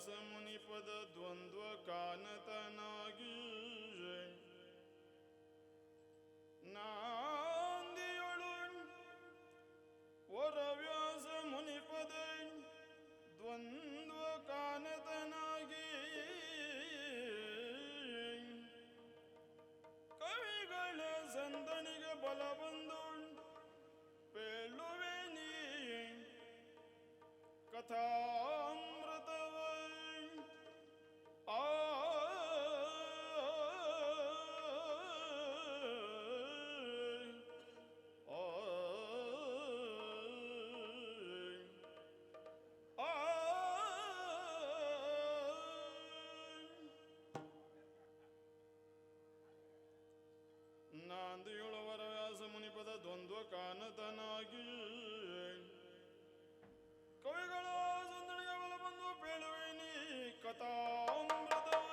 ವ್ಯಾಸ ಮುನಿಪದ ದ್ವಂದ್ವ ಕಾನತನಾಗಿ ನಾಂದಿಯೊಳು ವರವ್ಯಾಸ ಮುನಿಪದ ದ್ವಂದ್ವ ಕಾನತನಾಗಿ ಕವಿಗಳ ಸಂದಣಿಗೆ ಬಲ ಬಂದು ಪೇಳುವೆ ನೀ ಕಥಾಮೃತವ ನಾಂದಿಯೊಳವರ ವ್ಯಾಸ ಮುನಿಪದ ದ್ವಂದ್ವ ಕಾನತನಾಗಿ ಕವಿಗಳ ಸಂದಣಿಗೆ ಬಲ ಬಂದು ಪೇಳುವೇನಿ ಕಥಾಮೃತವೈ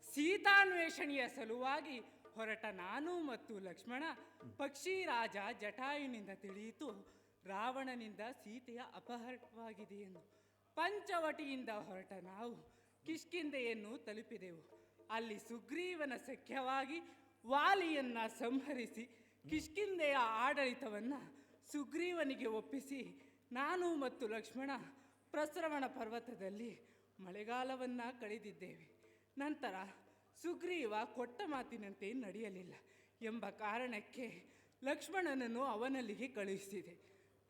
ಸೀತಾನ್ವೇಷಣೆಯ ಸಲುವಾಗಿ ಹೊರಟ ನಾನು ಮತ್ತು ಲಕ್ಷ್ಮಣ ಪಕ್ಷಿರಾಜ ಜಟಾಯುನಿಂದ ತಿಳಿಯಿತು ರಾವಣನಿಂದ ಸೀತೆಯ ಅಪಹರಣವಾಗಿದೆ ಎಂದು. ಪಂಚವಟಿಯಿಂದ ಹೊರಟ ನಾವು ಕಿಷ್ಕಿಂಧೆಯನ್ನು ತಲುಪಿದೆವು. ಅಲ್ಲಿ ಸುಗ್ರೀವನ ಸಖ್ಯವಾಗಿ ವಾಲಿಯನ್ನ ಸಂಹರಿಸಿ ಕಿಷ್ಕಿಂಧೆಯ ಆಡಳಿತವನ್ನು ಸುಗ್ರೀವನಿಗೆ ಒಪ್ಪಿಸಿ ನಾನು ಮತ್ತು ಲಕ್ಷ್ಮಣ ಪ್ರಸ್ರವಣ ಪರ್ವತದಲ್ಲಿ ಮಳೆಗಾಲವನ್ನು ಕಳೆದಿದ್ದೇವೆ. ನಂತರ ಸುಗ್ರೀವ ಕೊಟ್ಟ ಮಾತಿನಂತೆ ನಡೆಯಲಿಲ್ಲ ಎಂಬ ಕಾರಣಕ್ಕೆ ಲಕ್ಷ್ಮಣನನ್ನು ಅವನಲ್ಲಿಗೆ ಕಳುಹಿಸಿದೆ.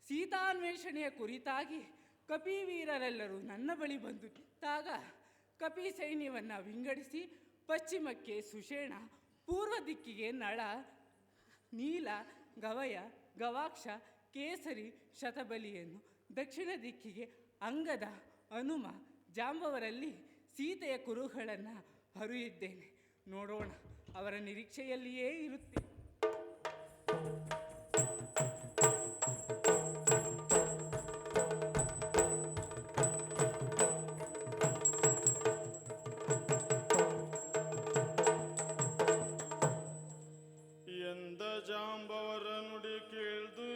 ಸೀತಾನ್ವೇಷಣೆಯ ಕುರಿತಾಗಿ ಕಪಿವೀರರೆಲ್ಲರೂ ನನ್ನ ಬಳಿ ಬಂದು ನಿಂತಾಗ ಕಪಿ ಸೈನ್ಯವನ್ನು ವಿಂಗಡಿಸಿ ಪಶ್ಚಿಮಕ್ಕೆ ಸುಷೇಣ, ಪೂರ್ವ ದಿಕ್ಕಿಗೆ ನಳ, ನೀಲ, ಗವಯ, ಗವಾಕ್ಷ, ಕೇಸರಿ, ಶತಬಲಿಯನ್ನು, ದಕ್ಷಿಣ ದಿಕ್ಕಿಗೆ ಅಂಗದ, ಹನುಮ, ಜಾಂಬವರಲ್ಲಿ ಸೀತೆಯ ಕುರುಗಳನ್ನು ಹರಿಯಿದ್ದೇನೆ. ನೋಡೋಣ, ಅವರ ನಿರೀಕ್ಷೆಯಲ್ಲಿಯೇ ಇರುತ್ತೆ. ಎಂದ ಜಾಂಬವರ ನುಡಿ ಕೇಳ್ದು,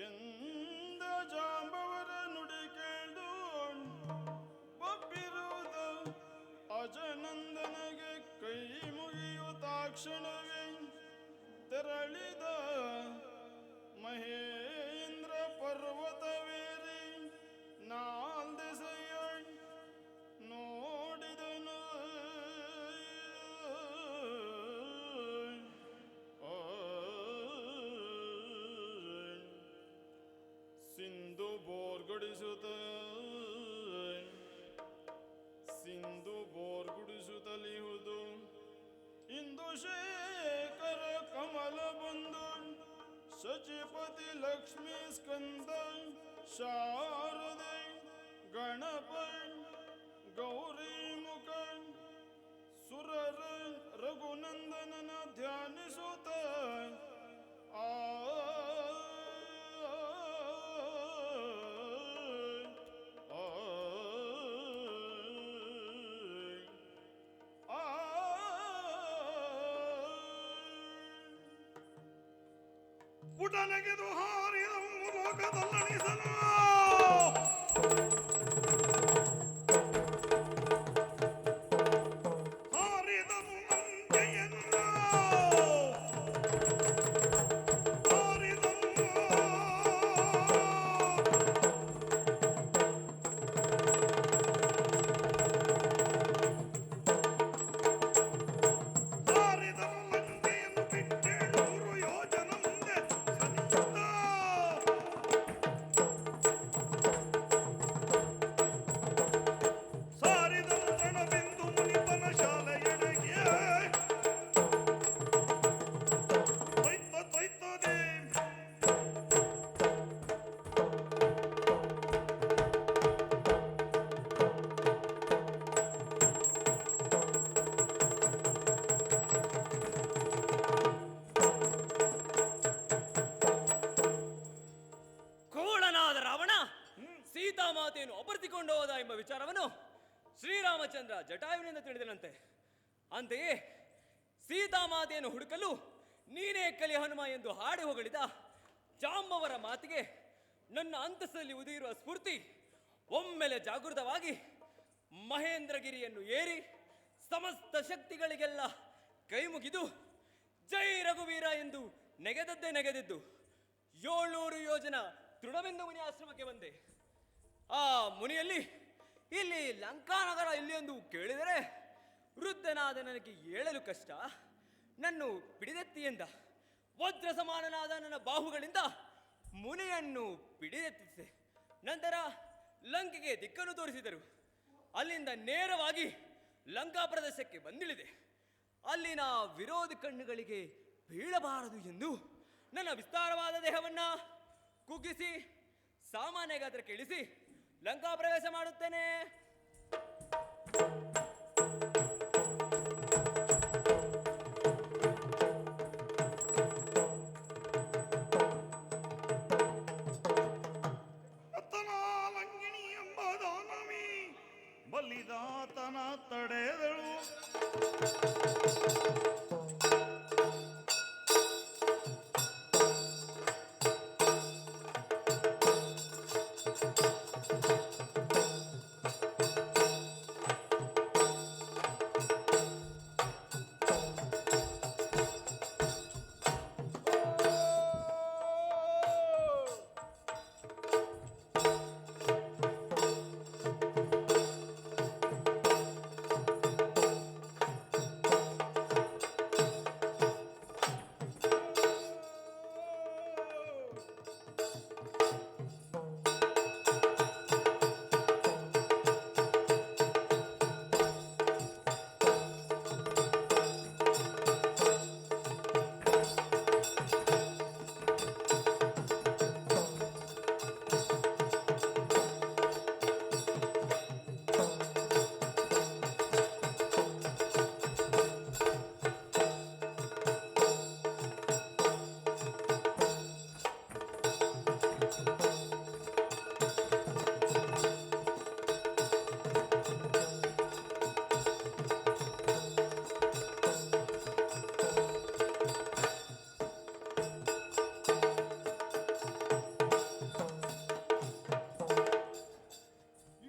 ಎಂದ ಜಾಂಬವರ ನುಡಿ ಕೇಳ್ದು, ಬಬ್ಬಿರುವುದ ಅಜನಂದನಗೆ ಕೈ ಮುಗಿಯುತ್ತಾಕ್ಷಣವೇ ತೆರಳಿದ ಮಹೇಂದ್ರ ಪರ್ವತವೇರಿ ನಾಲ್ದೆಸೆಯ ನೋಡಿದನು. ಸಿಂಧು ಬೋರ್ಗುಡಿಸುತ್ತಲಿಹುದು ಇಂದು ಶೇಖರ ಕಮಲ ಬಂದು ಶಚಿಪತಿ ಲಕ್ಷ್ಮೀ ಸ್ಕಂದ ಶಾರದೆ ಗಣಪ ಗೌರಿ ಮುಖ ಸುರರ ರಘುನಂದನನ ಧ್ಯಾನಿಸುತ್ತ ಆ ಪುಟನೆಗೆದು ಹಾರಿದ ಲೋಕದಲ್ಲಣಿಸಲು ಹಾರಿದನು ನಂಜೆಯನ್ನ ಹಾರಿದನು ಲಂಕೆಯನ್ನು ಬಿಟ್ಟೇಳೂರು ಯೋಜನ ಮುಂದೆ ಸನಿಯುತ್ತ ಸಾರಿದನು ರಣಬಿಂದು ಮುನಿಪನ ಶಾಲೆಯೆಡೆಗೆ ತೊಯ್ತದೆ ಕೋಳನಾದ ರಾವಣ ಸೀತಾಮಾತೆಯನ್ನು ಅಪಹರಿಸಿಕೊಂಡು ಹೋದ ಎಂಬ ವಿಚಾರವನ್ನು ಶ್ರೀರಾಮಚಂದ್ರ ಜಟಾಯುವಿನಿಂದ ತಿಳಿದನಂತೆ. ಅಂತೆಯೇ ಸೀತಾಮಾತೆಯನ್ನು ಹುಡುಕಲು ನೀನೇ ಕಲಿ ಹನುಮ ಎಂದು ಹಾಡಿ ಹೊಗಳಿದ ಜಾಂಬವರ ಮಾತಿಗೆ ನನ್ನ ಅಂತಸ್ಸಲ್ಲಿ ಉದಿರುವ ಸ್ಫೂರ್ತಿ ಒಮ್ಮೆಲೆ ಜಾಗೃತವಾಗಿ ಮಹೇಂದ್ರಗಿರಿಯನ್ನು ಏರಿ ಸಮಸ್ತ ಶಕ್ತಿಗಳಿಗೆಲ್ಲ ಕೈ ಮುಗಿದು ಜೈ ರಘುವೀರ ಎಂದು ನೆಗೆದಿದ್ದು 700 ಯೋಜನ ತೃಣಬಿಂದು ಮುನಿ ಆಶ್ರಮಕ್ಕೆ ಬಂದೆ. ಆ ಮುನಿಯಲ್ಲಿ ಇಲ್ಲಿ ಲಂಕಾನಗರ ಇಲ್ಲಿ ಎಂದು ಕೇಳಿದರೆ ವೃದ್ಧನಾದ ನನಗೆ ಏಳಲು ಕಷ್ಟ. ನನ್ನು ಪಿಡಿದೆತ್ತಿ ಎಂದ. ವಜ್ರ ಸಮಾನನಾದ ನನ್ನ ಬಾಹುಗಳಿಂದ ಮುನಿಯನ್ನು ಪಿಡಿದೆತ್ತಿಸಿದೆ. ನಂತರ ಲಂಕೆಗೆ ದಿಕ್ಕನ್ನು ತೋರಿಸಿದರು. ಅಲ್ಲಿಂದ ನೇರವಾಗಿ ಲಂಕಾ ಪ್ರದೇಶಕ್ಕೆ ಬಂದಿಳಿದೆ. ಅಲ್ಲಿನ ವಿರೋಧಿ ಕಣ್ಣುಗಳಿಗೆ ಬೀಳಬಾರದು ಎಂದು ನನ್ನ ವಿಸ್ತಾರವಾದ ದೇಹವನ್ನ ಕುಗ್ಗಿಸಿ ಸಾಮಾನ್ಯ ಗಾತ್ರಕ್ಕೆ ಇಳಿಸಿ ಲಂಕಾ ಪ್ರವೇಶ ಮಾಡುತ್ತೇನೆ. ಲಂಗಿಣಿ ಎಂಬ ದಾನವಿ ಬಲಿದಾತನ ತಡೆದಳು.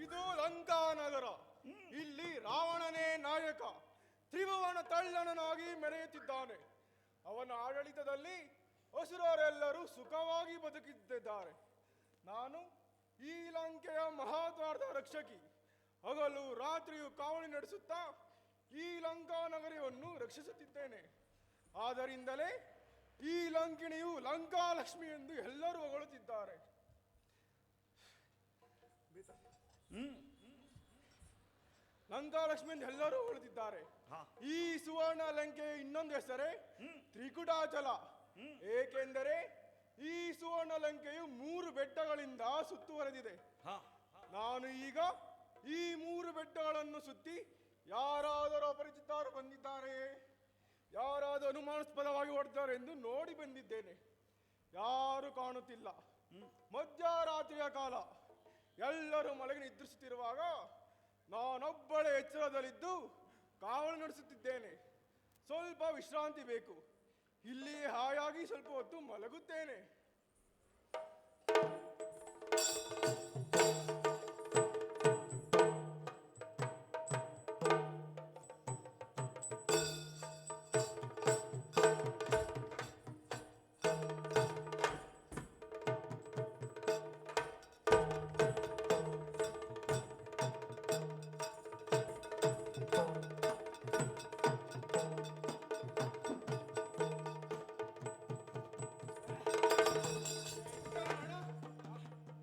ಇದು ಲಂಕಾನಗರ. ಇಲ್ಲಿ ರಾವಣನೇ ನಾಯಕ, ತ್ರಿಭುವನ ತಳ್ಳಣನಾಗಿ ಮೆರೆಯುತ್ತಿದ್ದಾನೆ. ಅವನ ಆಡಳಿತದಲ್ಲಿ ಅಸುರರೆಲ್ಲರೂ ಸುಖವಾಗಿ ಬದುಕಿದ್ದಾರೆ. ನಾನು ಈ ಲಂಕೆಯ ಮಹಾದ್ವಾರದ ರಕ್ಷಕಿ. ಹಗಲು ರಾತ್ರಿಯು ಕಾವಲು ನಡೆಸುತ್ತಾ ಈ ಲಂಕಾ ನಗರವನ್ನು ರಕ್ಷಿಸುತ್ತಿದ್ದೇನೆ. ಆದ್ದರಿಂದಲೇ ಈ ಲಂಕಿಣಿಯು ಲಂಕಾಲಕ್ಷ್ಮಿ ಎಂದು ಎಲ್ಲರೂ ಹೊಗಳುತ್ತಿದ್ದಾರೆ. ಲಂಕಾಲಕ್ಷ್ಮಿ ಎಂದು ಎಲ್ಲರೂ ಹೊಗಳುತ್ತಿದ್ದಾರೆ. ಈ ಸುವರ್ಣ ಲಂಕೆಯ ಇನ್ನೊಂದು ಹೆಸರೇ ತ್ರಿಕುಟಾಚಲ. ಏಕೆಂದರೆ ಈ ಸುವರ್ಣ ಲಂಕೆಯು 3 ಬೆಟ್ಟಗಳಿಂದ ಸುತ್ತುವರೆದಿದೆ. ನಾನು ಈಗ ಈ 3 ಬೆಟ್ಟಗಳನ್ನು ಸುತ್ತಿ ಯಾರಾದರೂ ಅಪರಿಚಿತರು ಬಂದಿದ್ದಾರೆ, ಯಾರಾದರೂ ಅನುಮಾನಾಸ್ಪದವಾಗಿ ಓಡ್ತಾರೆ ಎಂದು ನೋಡಿ ಬಂದಿದ್ದೇನೆ. ಯಾರು ಕಾಣುತ್ತಿಲ್ಲ. ಮಧ್ಯರಾತ್ರಿಯ ಕಾಲ, ಎಲ್ಲರೂ ಮಲಗಿ ನಿದ್ರಿಸುತ್ತಿರುವಾಗ ನಾನೊಬ್ಬಳೇ ಎಚ್ಚರದಲ್ಲಿದ್ದು ಕಾವಲು ನಡೆಸುತ್ತಿದ್ದೇನೆ. ಸ್ವಲ್ಪ ವಿಶ್ರಾಂತಿ ಬೇಕು. ಇಲ್ಲಿ ಹಾಯಾಗಿ ಸ್ವಲ್ಪ ಹೊತ್ತು ಮಲಗುತ್ತೇನೆ.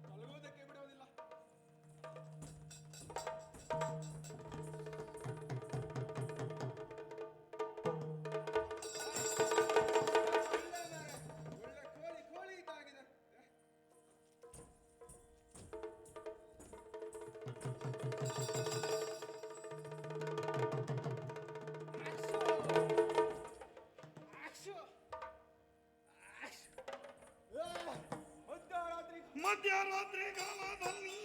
ಮಲಗುವುದಕ್ಕೆ ಬಿಡುವುದಿಲ್ಲ. ಒಳ್ಳೆ ಕೋಳಿ ಇದ್ದಾಗಿದೆ. ಮಧ್ಯರಾತ್ರಿ ಮಧ್ಯರಾತ್ರಿ ಕಾಲದಲ್ಲಿ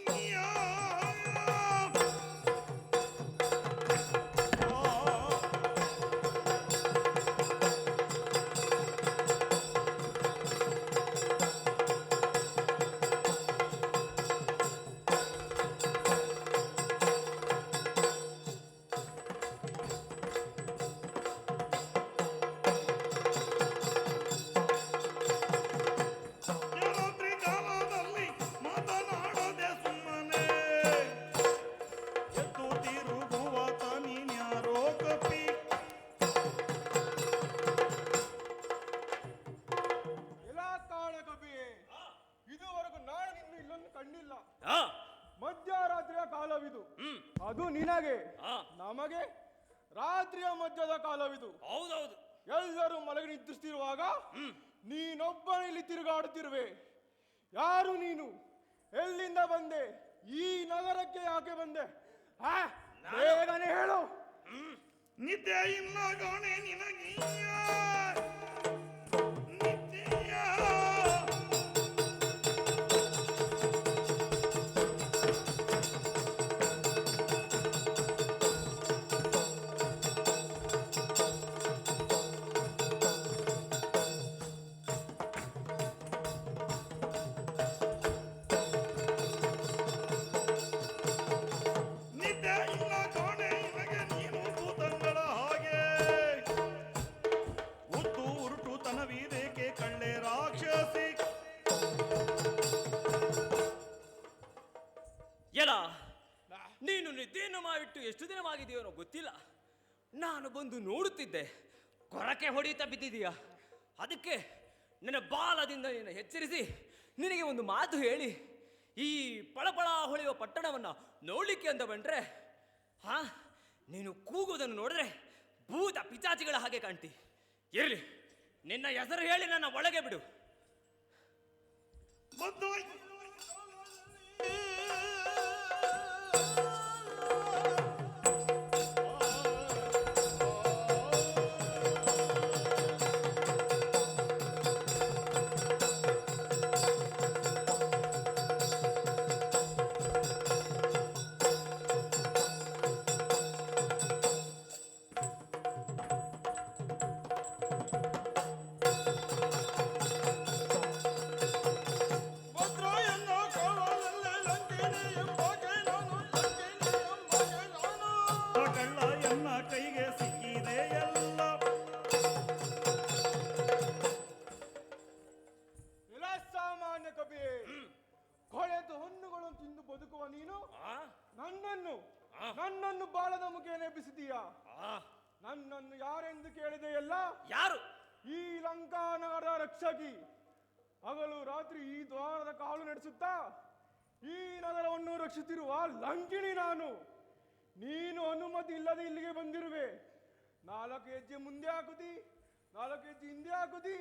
ಮಧ್ಯರಾತ್ರಿ ಕಾಲದಲ್ಲಿ ಮಾತನಾಡದೆ ಸುಮ್ಮನೆ ಎದ್ದು ತಿರುಗುವ ತನಿನ್ಯಾರೋ ಕಪಿ. ಎಲ್ಲ ಕಾಣ ಕವಿಯೇ, ಇದುವರೆಗೂ ನಾನು ನಿನ್ನ ಇಲ್ಲೊಂದು ಕಂಡಿಲ್ಲ. ಆ, ಮಧ್ಯರಾತ್ರಿಯ ಕಾಲವಿದು. ಹ್ಮ್. ಅದು ನಿನಗೆ, ಆ, ನಮಗೆ ರಾತ್ರಿಯ ಮಧ್ಯದ ಕಾಲವಿದು. ಹೌದೌದು. ಎಲ್ಲರೂ ಮಲಗಿ ನಿದ್ರಿಸುತ್ತಿರುವಾಗ ನೀನೊಬ್ಬನೇ ಇಲ್ಲಿ ತಿರುಗಾಡುತ್ತಿರುವೆ. ಯಾರು ನೀನು? ಎಲ್ಲಿಂದ ಬಂದೆ? ಈ ನಗರಕ್ಕೆ ಯಾಕೆ ಬಂದೆ? ಬೇಗನೆ ಹೇಳು. ನಿದ್ದೆ ಇಲ್ಲ ಗಾಣೆ ನಿನಗೀಯ ನಿತ್ಯ. ನಿದ್ದೆ ಇಲ್ಲ ಗಾಣೆ ನಿನಗೆ ನೀನು ಭೂತಂಗಳ ಹಾಗೆ. ಉತ್ತು ಉರುಟು ತನವಿದೇಕೆ ಕಳ್ಳೆ ರಾಕ್ಷಸಿ. ಎಲ, ನೀನು ನಿದ್ದೆಯನ್ನು ಮಾಡಿಟ್ಟು ಎಷ್ಟು ದಿನವಾಗಿದೆಯೋ ಗೊತ್ತಿಲ್ಲ. ನಾನು ಬಂದು ನೋಡುತ್ತಿದ್ದೆ, ಕೊರಕೆ ಹೊಡೆಯುತ್ತಾ ಬಿದ್ದಿದೀಯ. ಅದಕ್ಕೆ ನನ್ನ ಬಾಲದಿಂದ ನಿನ್ನ ಎಚ್ಚರಿಸಿ ನಿನಗೆ ಒಂದು ಮಾತು ಹೇಳಿ ಈ ಪಳಪಳ ಹೊಳೆಯುವ ಪಟ್ಟಣವನ್ನು ನೋಡ್ಲಿಕ್ಕೆ ಅಂತ ಬಂದ್ರೆ ಹಾ ನೀನು ಕೂಗುವುದನ್ನು ನೋಡಿದ್ರೆ ಭೂತ ಪಿಚಾಚಿಗಳ ಹಾಗೆ ಕಾಣ್ತಿ. ಇರಲಿ, ನಿನ್ನ ಹೆಸರು ಹೇಳಿ ನನ್ನ ಒಳಗೆ ಬಿಡು. ನನ್ನನ್ನು ಬಾಳದ ಮುಖೇನ ಎಬ್ಬಿಸಿದೀಯಾ? ನನ್ನನ್ನು ಯಾರೆಂದು ಕೇಳಿದೆಯಲ್ಲ? ಯಾರು? ಈ ಲಂಕಾ ನಗರದ ರಕ್ಷಕಿ. ಹಗಲು ರಾತ್ರಿ ಈ ದ್ವಾರದ ಕಾಲು ನಡೆಸುತ್ತಾ ಈ ನಗರವನ್ನು ರಕ್ಷಿಸುತ್ತಿರುವ ಲಂಕಿಣಿ ನಾನು. ನೀನು ಅನುಮತಿ ಇಲ್ಲದೆ ಇಲ್ಲಿಗೆ ಬಂದಿರುವೆ. 4 ಹೆಜ್ಜೆ ಮುಂದೆ ಹಾಕುತ್ತಿ, 4 ಹೆಜ್ಜೆ ಹಿಂದೆ ಹಾಕುತ್ತಿ,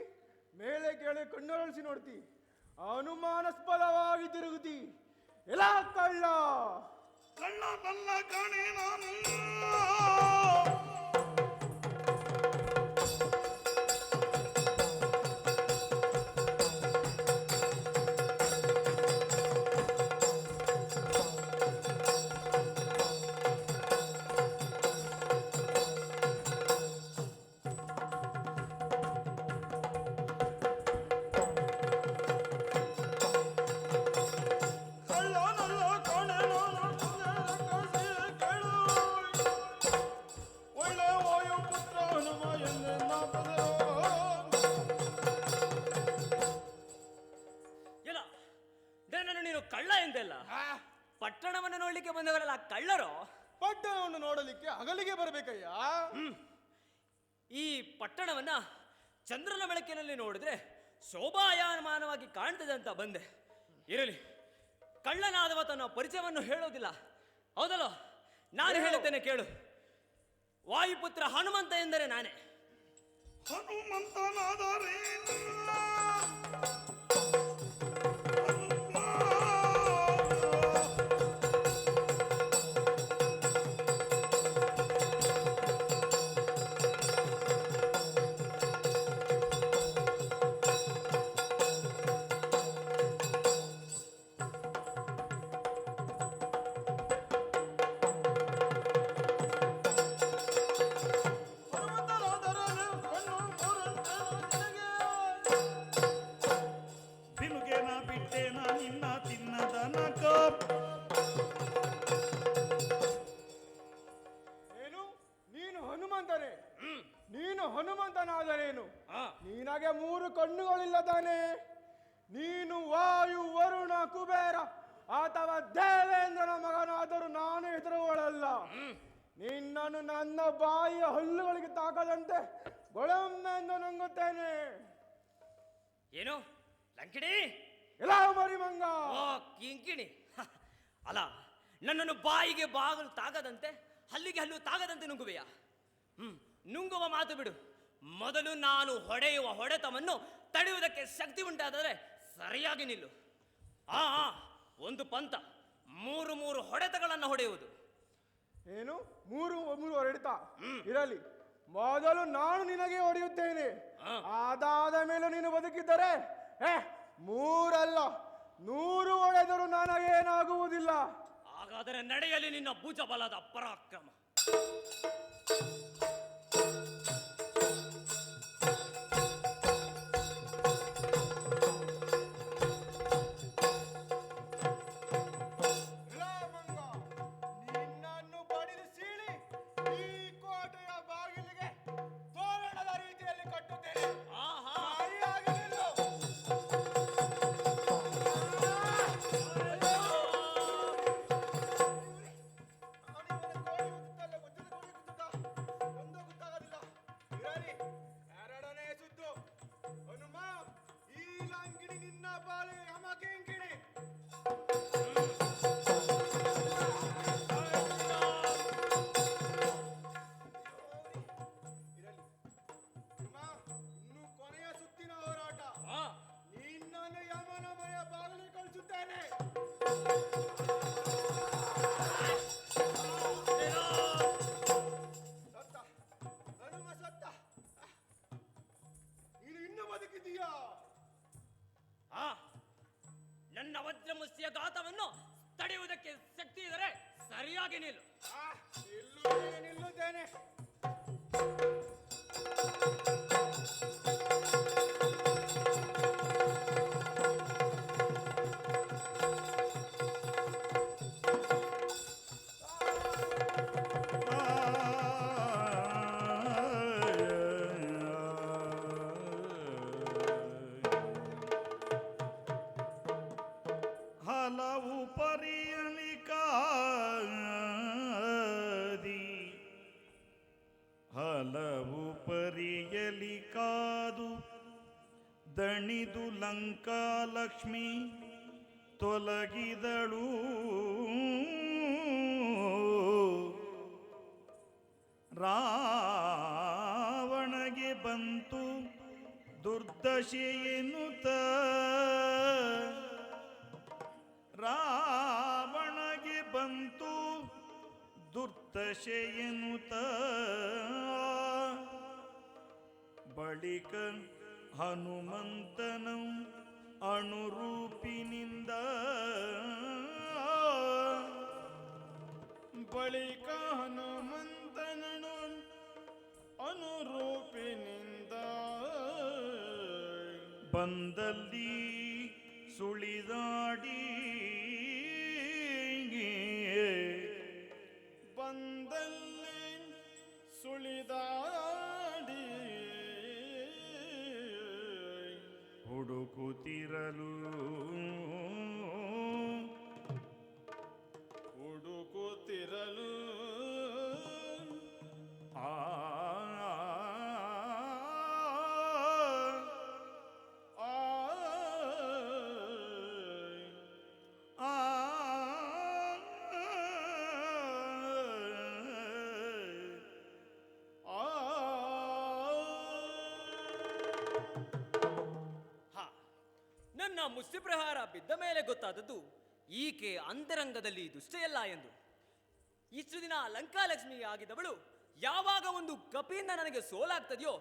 ಮೇಲೆ ಕೆಳಗೆ ಕಣ್ಣರಳಿಸಿ ನೋಡ್ತಿ, ಅನುಮಾನಾಸ್ಪದವಾಗಿ ತಿರುಗುತ್ತಿ. ಎಲ್ಲ ಕಳ್ಳ ಕಳ್ಳ ಬಲ್ಲ ಕಾಣೆ ನಾನು. ಪಟ್ಟಣವನ್ನು ನೋಡ್ಲಿಕ್ಕೆ ಬಂದವರಲ್ಲ ಕಳ್ಳರು. ಪಟ್ಟಣವನ್ನು ನೋಡಲಿಕ್ಕೆ ಹಗಲಿಗೆ ಬರಬೇಕಯ್ಯ. ಈ ಪಟ್ಟಣವನ್ನ ಚಂದ್ರನ ಬೆಳಕಿನಲ್ಲಿ ನೋಡಿದ್ರೆ ಶೋಭಾಯಮಾನವಾಗಿ ಕಾಣ್ತದೆ ಅಂತ ಬಂದೆ. ಇರಲಿ, ಕಳ್ಳನಾದವ ತನ್ನ ಪರಿಚಯವನ್ನು ಹೇಳೋದಿಲ್ಲ, ಹೌದಲ್ಲ? ನಾನು ಹೇಳುತ್ತೇನೆ ಕೇಳು. ವಾಯುಪುತ್ರ ಹನುಮಂತ ಎಂದರೆ ನಾನೇ. ಹನುಮಂತನಾದರೆ ಹನುಮಂತನಾದರೇನು? ನಿನಗೆ 3 ಕಣ್ಣುಗಳಿಲ್ಲದಾನೆ? ನೀನು ವಾಯು, ವರುಣ, ಕುಬೇರ ಅಥವಾ ದೇವೇಂದ್ರನ ಮಗನಾದರೂ ನಾನು ಹೆದರುವಳಲ್ಲ. ನಿನ್ನನ್ನು ನನ್ನ ಬಾಯಿಯ ಹಲ್ಲುಗಳಿಗೆ ತಾಕದಂತೆ ಗೊಳಮ್ಮೆಂದು ನುಂಗುತ್ತೇನೆ. ಏನು ಲಂಕಿಣಿ? ಎಲ್ಲ ಮರಿಮಂಗ ಕಿಂಕಿಣಿ ಅಲ್ಲ, ನನ್ನನ್ನು ಬಾಯಿಗೆ ಬಾಗಲು ತಾಗದಂತೆ ಹಲ್ಲಿಗೆ ಹಲ್ಲು ತಾಗದಂತೆ ನುಂಗುವೆಯಾ? ನುಂಗುವ ಮಾತು ಬಿಡು. ಮೊದಲು ನಾನು ಹೊಡೆಯುವ ಹೊಡೆತವನ್ನು ತಡೆಯುವುದಕ್ಕೆ ಶಕ್ತಿ ಉಂಟಾದರೆ ಸರಿಯಾಗಿ ನಿಲ್ಲು. ಒಂದು ಪಂಥ 3 ಹೊಡೆತಗಳನ್ನು ಹೊಡೆಯುವುದು. ಏನು 3 ಹೊಡೆತ? ಇರಲಿ, ಮೊದಲು ನಾನು ನಿನಗೆ ಹೊಡೆಯುತ್ತೇನೆ. ಅದಾದ ಮೇಲೆ ನೀನು ಬದುಕಿದ್ದರೆ 3 ಅಲ್ಲ 100 ಹೊಡೆದರೂ ನನಗೇನಾಗುವುದಿಲ್ಲ. ಹಾಗಾದರೆ ನಡೆಯಲಿ ನಿನ್ನ ಭುಜ ಬಲದ ಪರಾಕ್ರಮ. ಕಿಂಕಿಣಿ. ಇರಲಿ. ನಿಮ್ಮ ಇನ್ನು ಕೊನೆಯ ಸುತ್ತಿನ ಹೋರಾಟ. ನಿನ್ನನ್ನು ಯಮನ ಮನೆಯ ಬಾಗಿಲಿಗೆ ಕಳಿಸುತ್ತೇನೆ. ಸತ್ತ ಹನುಮ ಸತ್ತ. ನೀನು ಇನ್ನೂ ಬದುಕಿದೀಯಾ? ನನ್ನ ವಜ್ರಮುಷ್ಟಿಯ ಘಾತವನ್ನು ತಡೆಯುವುದಕ್ಕೆ ಶಕ್ತಿ ಇದ್ದರೆ ಸರಿಯಾಗಿ ನಿಲ್ಲು. ನಿಲ್ಲುತ್ತೇನೆ. ಹಲವು ಪರಿಯಲಿ ಕಾದಿ, ಹಲವು ಪರಿಯಲಿ ಕಾದು ದಣಿದು ಲಂಕಾಲಕ್ಷ್ಮಿ ತೊಲಗಿದಳು. ರಾವಣಗೆ ಬಂತು ದುರ್ದಶೆಯೆನ್ನುತ್ತ, ರಾವಣಗೆ ಬಂತು ದುರ್ದಶೆಯೆನ್ನುತ್ತ, ಬಳಿಕ ಹನುಮಂತನು ಅಣುರೂಪಿನಿಂದ, ಬಳಿಕ ಹನುಮಂತನನು ಅನುರೂಪಿನಿಂದ ಬಂದಲ್ಲಿ ಸುಳಿದಾಡಿ, ಬಂದಲ್ಲಿ ಸುಳಿದಾಡಿ ಹುಡುಕುತ್ತಿರಲು, ಹುಡುಕುತ್ತಿರಲು ಆ ನನ್ನ ಮುಷ್ಟಿ ಪ್ರಹಾರ ಬಿದ್ದ ಮೇಲೆ ಗೊತ್ತಾದದ್ದು ಈಕೆ ಅಂತರಂಗದಲ್ಲಿ ದುಷ್ಟೆಯಲ್ಲ ಎಂದು. ಇಷ್ಟು ದಿನ ಲಂಕಾಲಕ್ಷ್ಮಿ ಆಗಿದ್ದವಳು ಯಾವಾಗ ಒಂದು ಕಪಿಯಿಂದ ನನಗೆ ಸೋಲಾಗ್ತದೆಯೋ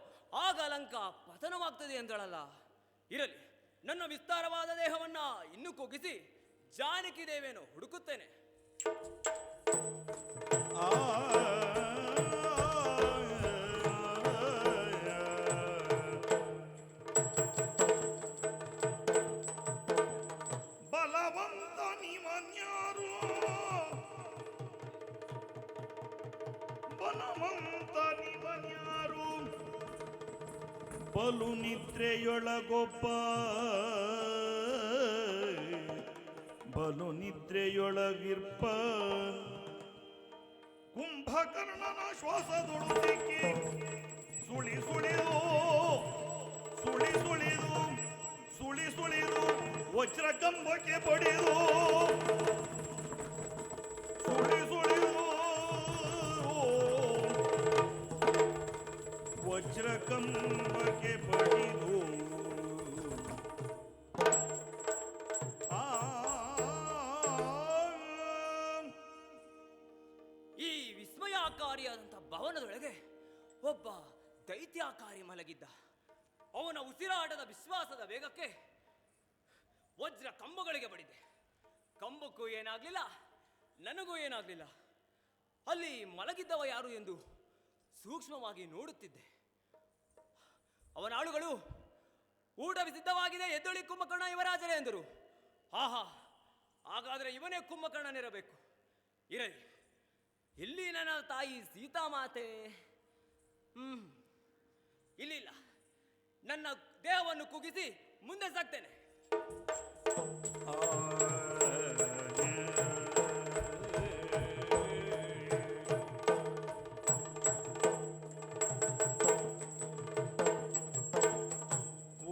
ಆಗ ಲಂಕಾ ಪತನವಾಗ್ತದೆ ಎಂದಳಲ್ಲ. ಇರಲಿ, ನನ್ನ ವಿಸ್ತಾರವಾದ ದೇಹವನ್ನ ಇನ್ನೂ ಕುಗ್ಗಿಸಿ ಜಾನಕಿ ದೇವಿಯನ್ನು ಹುಡುಕುತ್ತೇನೆ. ಬಲವಂತ ನಿಮನ್ಯಾರು, ಬಲವಂತ ನಿಮನ್ಯಾರು, ಬಲು ನಿದ್ರೆಯೊಳಗೊಬ್ಬ, ಬಲು ನಿದ್ರೆಯೊಳಗಿರ್ಪ, ಕುಂಭಕರ್ಣನ ಶ್ವಾಸದೊಳು ಸಿಕ್ಕಿ ಸುಳಿ ಸುಳಿದು, ಸುಳಿ ಸುಳಿದು, ಸುಳಿ ಸುಳಿದು ವಜ್ರ ಕಂಬಕ್ಕೆ ಬಡಿದು, ಸುಳಿ ಸುಳಿದು ವಜ್ರ ಕಂಬಕ್ಕೆ ಬಡಿದು, ಈ ವಿಸ್ಮಯಕಾರಿಯಾದಂಥ ಭವನದೊಳಗೆ ಒಬ್ಬ ದೈತ್ಯಾಕಾರಿ ಮಲಗಿದ್ದ. ಅವನ ಉಸಿರಾಟದ ವಿಶ್ವಾಸದ ವೇಗಕ್ಕೆ ವಜ್ರ ಕಂಬಗಳಿಗೆ ಬಡಿದೆ. ಕಂಬಕ್ಕೂ ಏನಾಗ್ಲಿಲ್ಲ, ನನಗೂ ಏನಾಗ್ಲಿಲ್ಲ. ಅಲ್ಲಿ ಮಲಗಿದ್ದವ ಯಾರು ಎಂದು ಸೂಕ್ಷ್ಮವಾಗಿ ನೋಡುತ್ತಿದ್ದೆ. ಅವನ ಆಳುಗಳು ಊಟ ಸಿದ್ಧವಾಗಿದೆ, ಎದ್ದೊಳಿ ಕುಂಭಕರ್ಣ ಯುವರಾಜರೇ ಎಂದರು. ಆಹಾ, ಹಾಗಾದರೆ ಇವನೇ ಕುಂಭಕರ್ಣನಿರಬೇಕು. ಇರಲಿ, ಇಲ್ಲಿ ನನ್ನ ತಾಯಿ ಸೀತಾಮಾತೆ. ಇಲ್ಲಿಲ್ಲ, ನನ್ನ ದೇಹವನ್ನು ಕುಗ್ಗಿಸಿ ಮುಂದೆ ಸಾಕ್ತೇನೆ.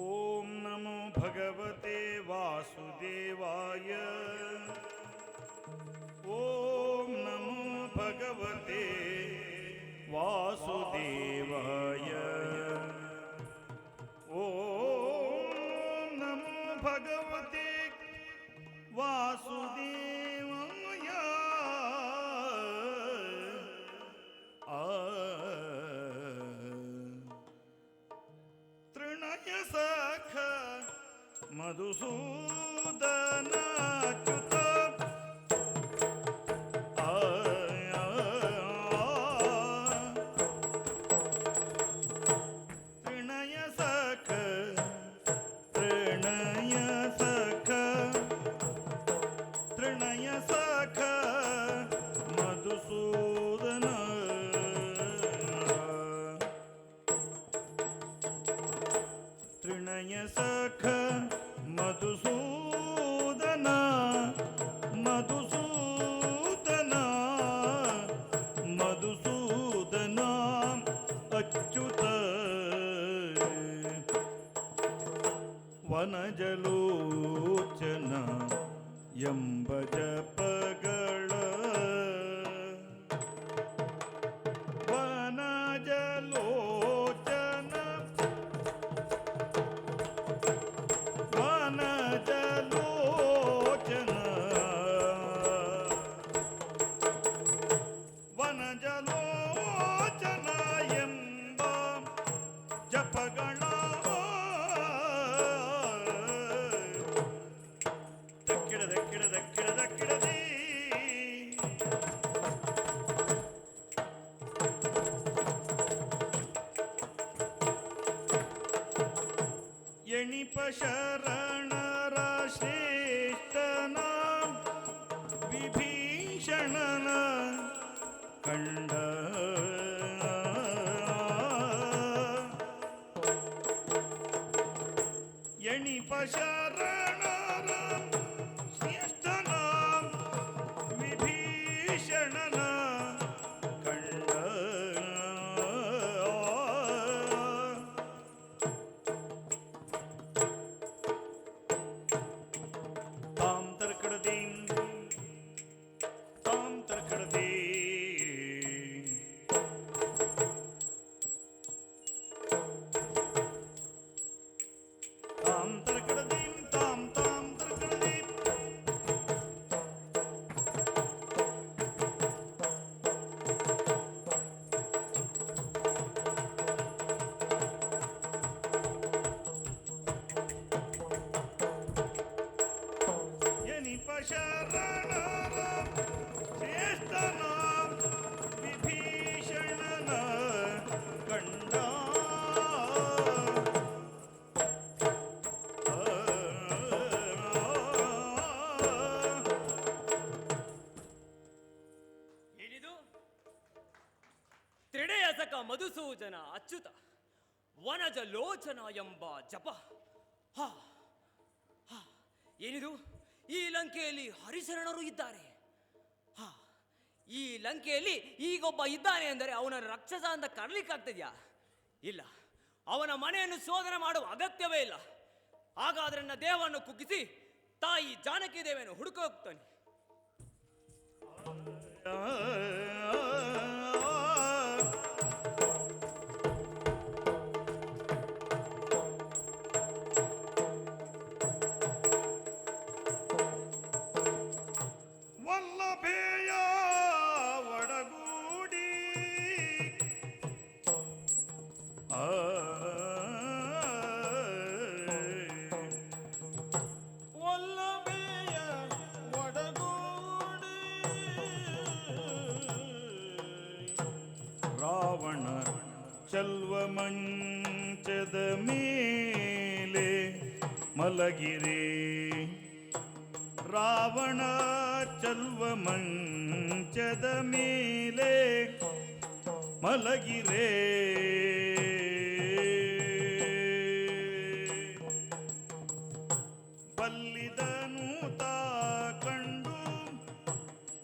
ಓಂ ನಮೋ ಭಗವತೆ ವಾಸುದೇವಾಯ. वासुदेवाय ॐ नमो भगवते वासुदेवाय ॐ नमो भगवते वासुदेवाय तृणय सख मधुसूदनाच्युत तृणय सख तृणय सख तृणय सख मधुसूदन तृणय सख मधुसूदन मधुसूदन मधुसूदन अच्युत ವನಜಲೋಚನ ಎಂಬ ಜಪಗಳ ವನಜಲೋಚನ ವನಜಲೋಚನ ವನಜಲೋಚನ ಎಂಬ ಜಪಗಳ ದಕ್ಕಿಡದಿ ಎಣಿಪ ಶರಣರ ಶ್ರೇಷ್ಠನ ವಿಭೀಷಣನ ಕಂಡ ಎಣಿಪ ಶರಣರ ಶ್ರೇಷ್ಠನ ವಿಭೀಷಣನ ಕಂಡ ತಾಂ ತರ್ಕಡದೀಂ ತಾಂ ತರ್ಕಡದೀ ತಾಂ ತರ್ಕಡದೀಂ ತಾಂ ತಾಂ ತರ್ಕಡದೀಂ ಎನಿಪ ಶರಣರ ಶ್ರೇಷ್ಠನ ವಿಭೀಷಣನ ಕಂಡ ಏನಿದು? ತ್ರಿಣಯಸಕ ಮಧುಸೂದನ ಅಚ್ಯುತ ವನಜ ಲೋಚನ ಎಂಬ ಜಪ. ಹಾ ಹಾ, ಏನಿದು? ಈ ಲಂಕೆಯಲ್ಲಿ ಹರಿಶರಣರು ಇದ್ದಾರೆ. ಹಾ, ಈ ಲಂಕೆಯಲ್ಲಿ ಈಗೊಬ್ಬ ಇದ್ದಾನೆ ಅಂದರೆ ಅವನ ರಾಕ್ಷಸ ಅಂತ ಕರ್ಲಿಕ್ಕಾಗ್ತದ್ಯಾ? ಇಲ್ಲ, ಅವನ ಮನೆಯನ್ನು ಶೋಧನೆ ಮಾಡುವ ಅಗತ್ಯವೇ ಇಲ್ಲ. ಹಾಗಾದ್ರೆ ನನ್ನ ದೇಹವನ್ನು ಕುಗ್ಗಿಸಿ ತಾಯಿ ಜಾನಕಿ ದೇವಿಯನ್ನು ಹುಡುಕ ಹೋಗ್ತಾನೆ. ವಲ್ಲಭೆಯ ಒಡಗೂಡಿ ವಲ್ಲಭೆಯ ಒಡಗೂಡಿ ರಾವಣ ಚಲ್ವ ಮಂಚದ ಮೇಲೆ ಮಲಗಿರೆ ರಾವಣ ಚಲ್ವ ಮಂಚದ ಮೇಲೆ ಮಲಗಿರೆ ಬಲ್ಲಿದನು ತಾ ಕಂಡು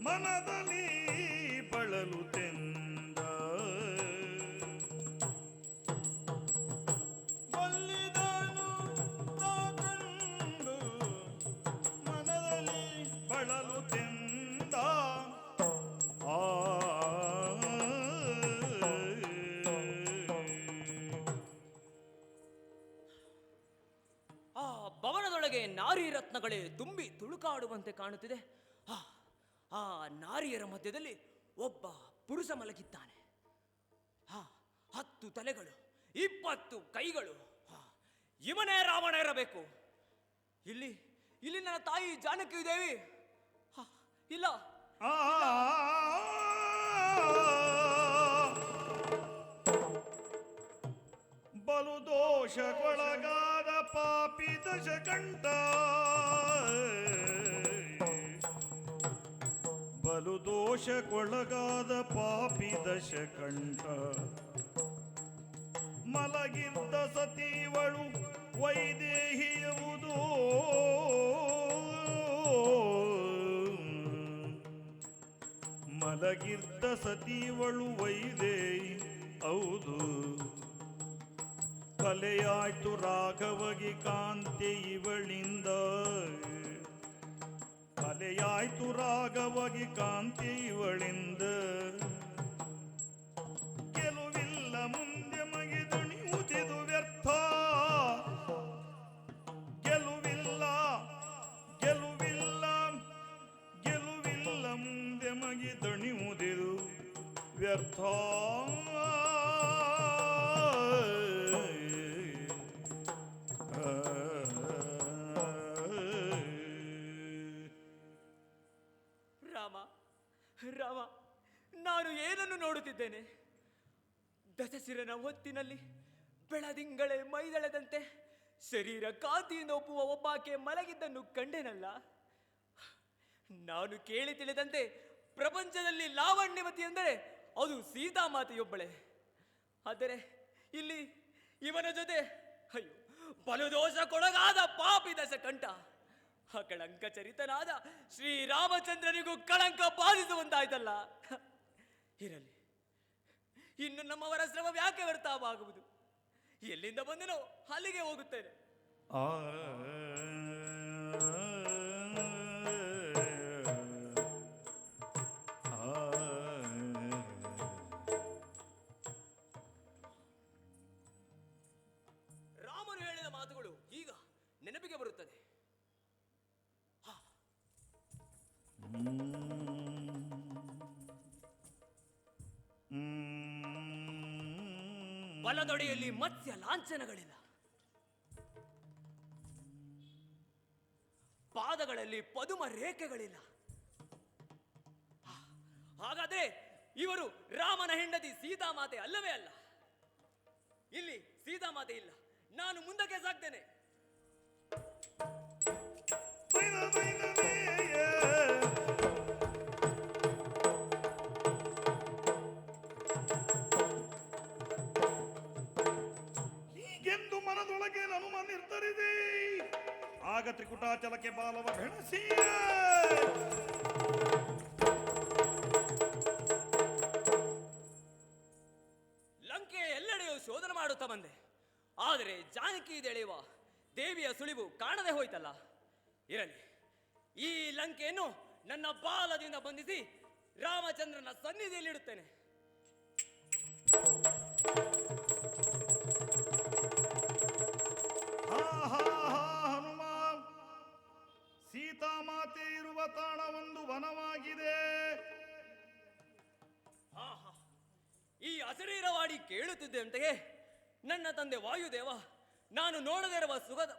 ಮನದಲ್ಲಿ ಬಳಲುತ್ತೆಂದ ಬಲ್ಲಿದನು ತಾ ಕಂಡು ರತ್ನಗಳೇ ತುಂಬಿ ತುಳುಕಾಡುವಂತೆ ಕಾಣುತ್ತಿದೆ. ಆ ಆ ನಾರಿಯರ ಮಧ್ಯದಲ್ಲಿ ಒಬ್ಬ ಪುರುಷ ಮಲಗಿದ್ದಾನೆ. 10 ತಲೆಗಳು, 20 ಕೈಗಳು. ಇವನೇ ರಾವಣ ಇರಬೇಕು. ಇಲ್ಲಿ ಇಲ್ಲಿ ನನ್ನ ತಾಯಿ ಜಾನಕಿ ದೇವಿ ಇಲ್ಲ. ಆ ಬಲು ದೋಷಕ್ಕೊಳಗಾದ ಪಾಪಿ ದಶಕಂಠ, ಬಲು ದೋಷಕ್ಕೊಳಗಾದ ಪಾಪಿ ದಶಕಂಠ, ಮಲಗಿದ್ದ ಸತೀವಳು ವೈದೇಹಿಯುವುದು, ಮಲಗಿದ್ದ ಸತೀವಳು ವೈದೇಹಿ ಹೌದು. ಕಲೆಯಾಯ್ತು ರಾಘವಗೆ ಕಾಂತಿ ಇವಳಿಂದ, ಕಲೆಯಾಯ್ತು ರಾಘವಗೆ ಕಾಂತಿ ಇವಳಿಂದ. ಗೆಲುವಿಲ್ಲ ಮುಂದೆ ಮಗೆ ದಣಿಯುವುದಿದು ವ್ಯರ್ಥ, ಗೆಲುವಿಲ್ಲ ಗೆಲುವಿಲ್ಲ ಗೆಲುವಿಲ್ಲ ಮುಂದೆ ಮಗೆ ದಣಿಯುವುದಿದು ವ್ಯರ್ಥ. ರಾಮ, ನಾನು ಏನನ್ನು ನೋಡುತ್ತಿದ್ದೇನೆ? ದಶಶಿರನ ಹೊತ್ತಿನಲ್ಲಿ ಬೆಳದಿಂಗಳೇ ಮೈದಳೆದಂತೆ ಶರೀರ ಕಾಂತಿಯಿಂದ ಒಪ್ಪುವ ಒಬ್ಬಾಕೆ ಮಲಗಿದ್ದನ್ನು ಕಂಡೆನಲ್ಲ. ನಾನು ಕೇಳಿ ತಿಳಿದಂತೆ ಪ್ರಪಂಚದಲ್ಲಿ ಲಾವಣ್ಯವತಿ ಎಂದರೆ ಅದು ಸೀತಾಮಾತೆಯೊಬ್ಬಳೆ. ಆದರೆ ಇಲ್ಲಿ ಇವನ ಜೊತೆ ಅಯ್ಯೋ ಬಲುದೋಷಕ್ಕೊಳಗಾದ ಪಾಪಿ ದಶಕಂಠ, ಕಳಂಕ ಚರಿತನಾದ ಶ್ರೀರಾಮಚಂದ್ರನಿಗೂ ಕಳಂಕ ಬಾಧಿಸುವಂತಾಯ್ತಲ್ಲ. ಇರಲಿ, ಇನ್ನು ನಮ್ಮವರ ಶ್ರಮ ಯಾಕೆ ವ್ಯರ್ಥವಾಗುವುದು? ಎಲ್ಲಿಂದ ಬಂದನೋ ಅಲ್ಲಿಗೆ ಹೋಗುತ್ತೇನೆ. ರಾಮನು ಹೇಳಿದ ಮಾತುಗಳು ಈಗ ನೆನಪಿಗೆ ಬರುತ್ತದೆ. ಬಲದೊಡೆಯಲ್ಲಿ ಮತ್ಸ್ಯ ಲಾಂಛನಗಳಿಲ್ಲ, ಪಾದಗಳಲ್ಲಿ ಪದುಮ ರೇಖೆಗಳಿಲ್ಲ. ಹಾಗಾದ್ರೆ ಇವರು ರಾಮನ ಹೆಂಡತಿ ಸೀತಾಮಾತೆ ಅಲ್ಲವೇ ಅಲ್ಲ? ಇಲ್ಲಿ ಸೀತಾಮಾತೆ ಇಲ್ಲ, ನಾನು ಮುಂದಕ್ಕೆ ಸಾಗ್ತೇನೆ. ಹೀಗೆಂದು ಮನದೊಳಗೆ ನಾನು ನಿರ್ಧರಿದೆ. ಆಗ ತ್ರಿಕುಟಾಚಲಕ್ಕೆ ಬಾಲವ ಬೆಣಸಿ ಲಂಕೆ ಎಲ್ಲೆಡೆಯೂ ಶೋಧನೆ ಮಾಡುತ್ತಾ ಬಂದೆ. ಆದರೆ ಜಾನಕಿ ದೆಳೆಯುವ ದೇವಿಯ ಸುಳಿವು ಕಾಣದೆ ಹೋಯ್ತಲ್ಲ. ಇರಲಿ, ಈ ಲಂಕೆಯನ್ನು ನನ್ನ ಬಾಲದಿಂದ ಬಂಧಿಸಿ ರಾಮಚಂದ್ರನ ಸನ್ನಿಧಿಯಲ್ಲಿಡುತ್ತೇನೆ. ಹನುಮ, ಸೀತಾಮಾತೆ ಇರುವ ತಾಣ ಒಂದು ವನವಾಗಿದೆ. ಈ ಅಶರೀರವಾಡಿ ಕೇಳುತ್ತಿದ್ದೆ ಅಂತೆಯೇ ನನ್ನ ತಂದೆ ವಾಯುದೇವ ನಾನು ನೋಡದೇ ಇರುವ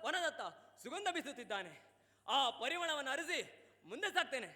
ವನದತ್ತ ಸುಗಂಧ ಬೀಸುತ್ತಿದ್ದಾನೆ. ಆ ಪರಿಮಳವನ್ನು ಅರಿಸಿ ಮುಂದೆ ಸಾಕ್ತೇನೆ.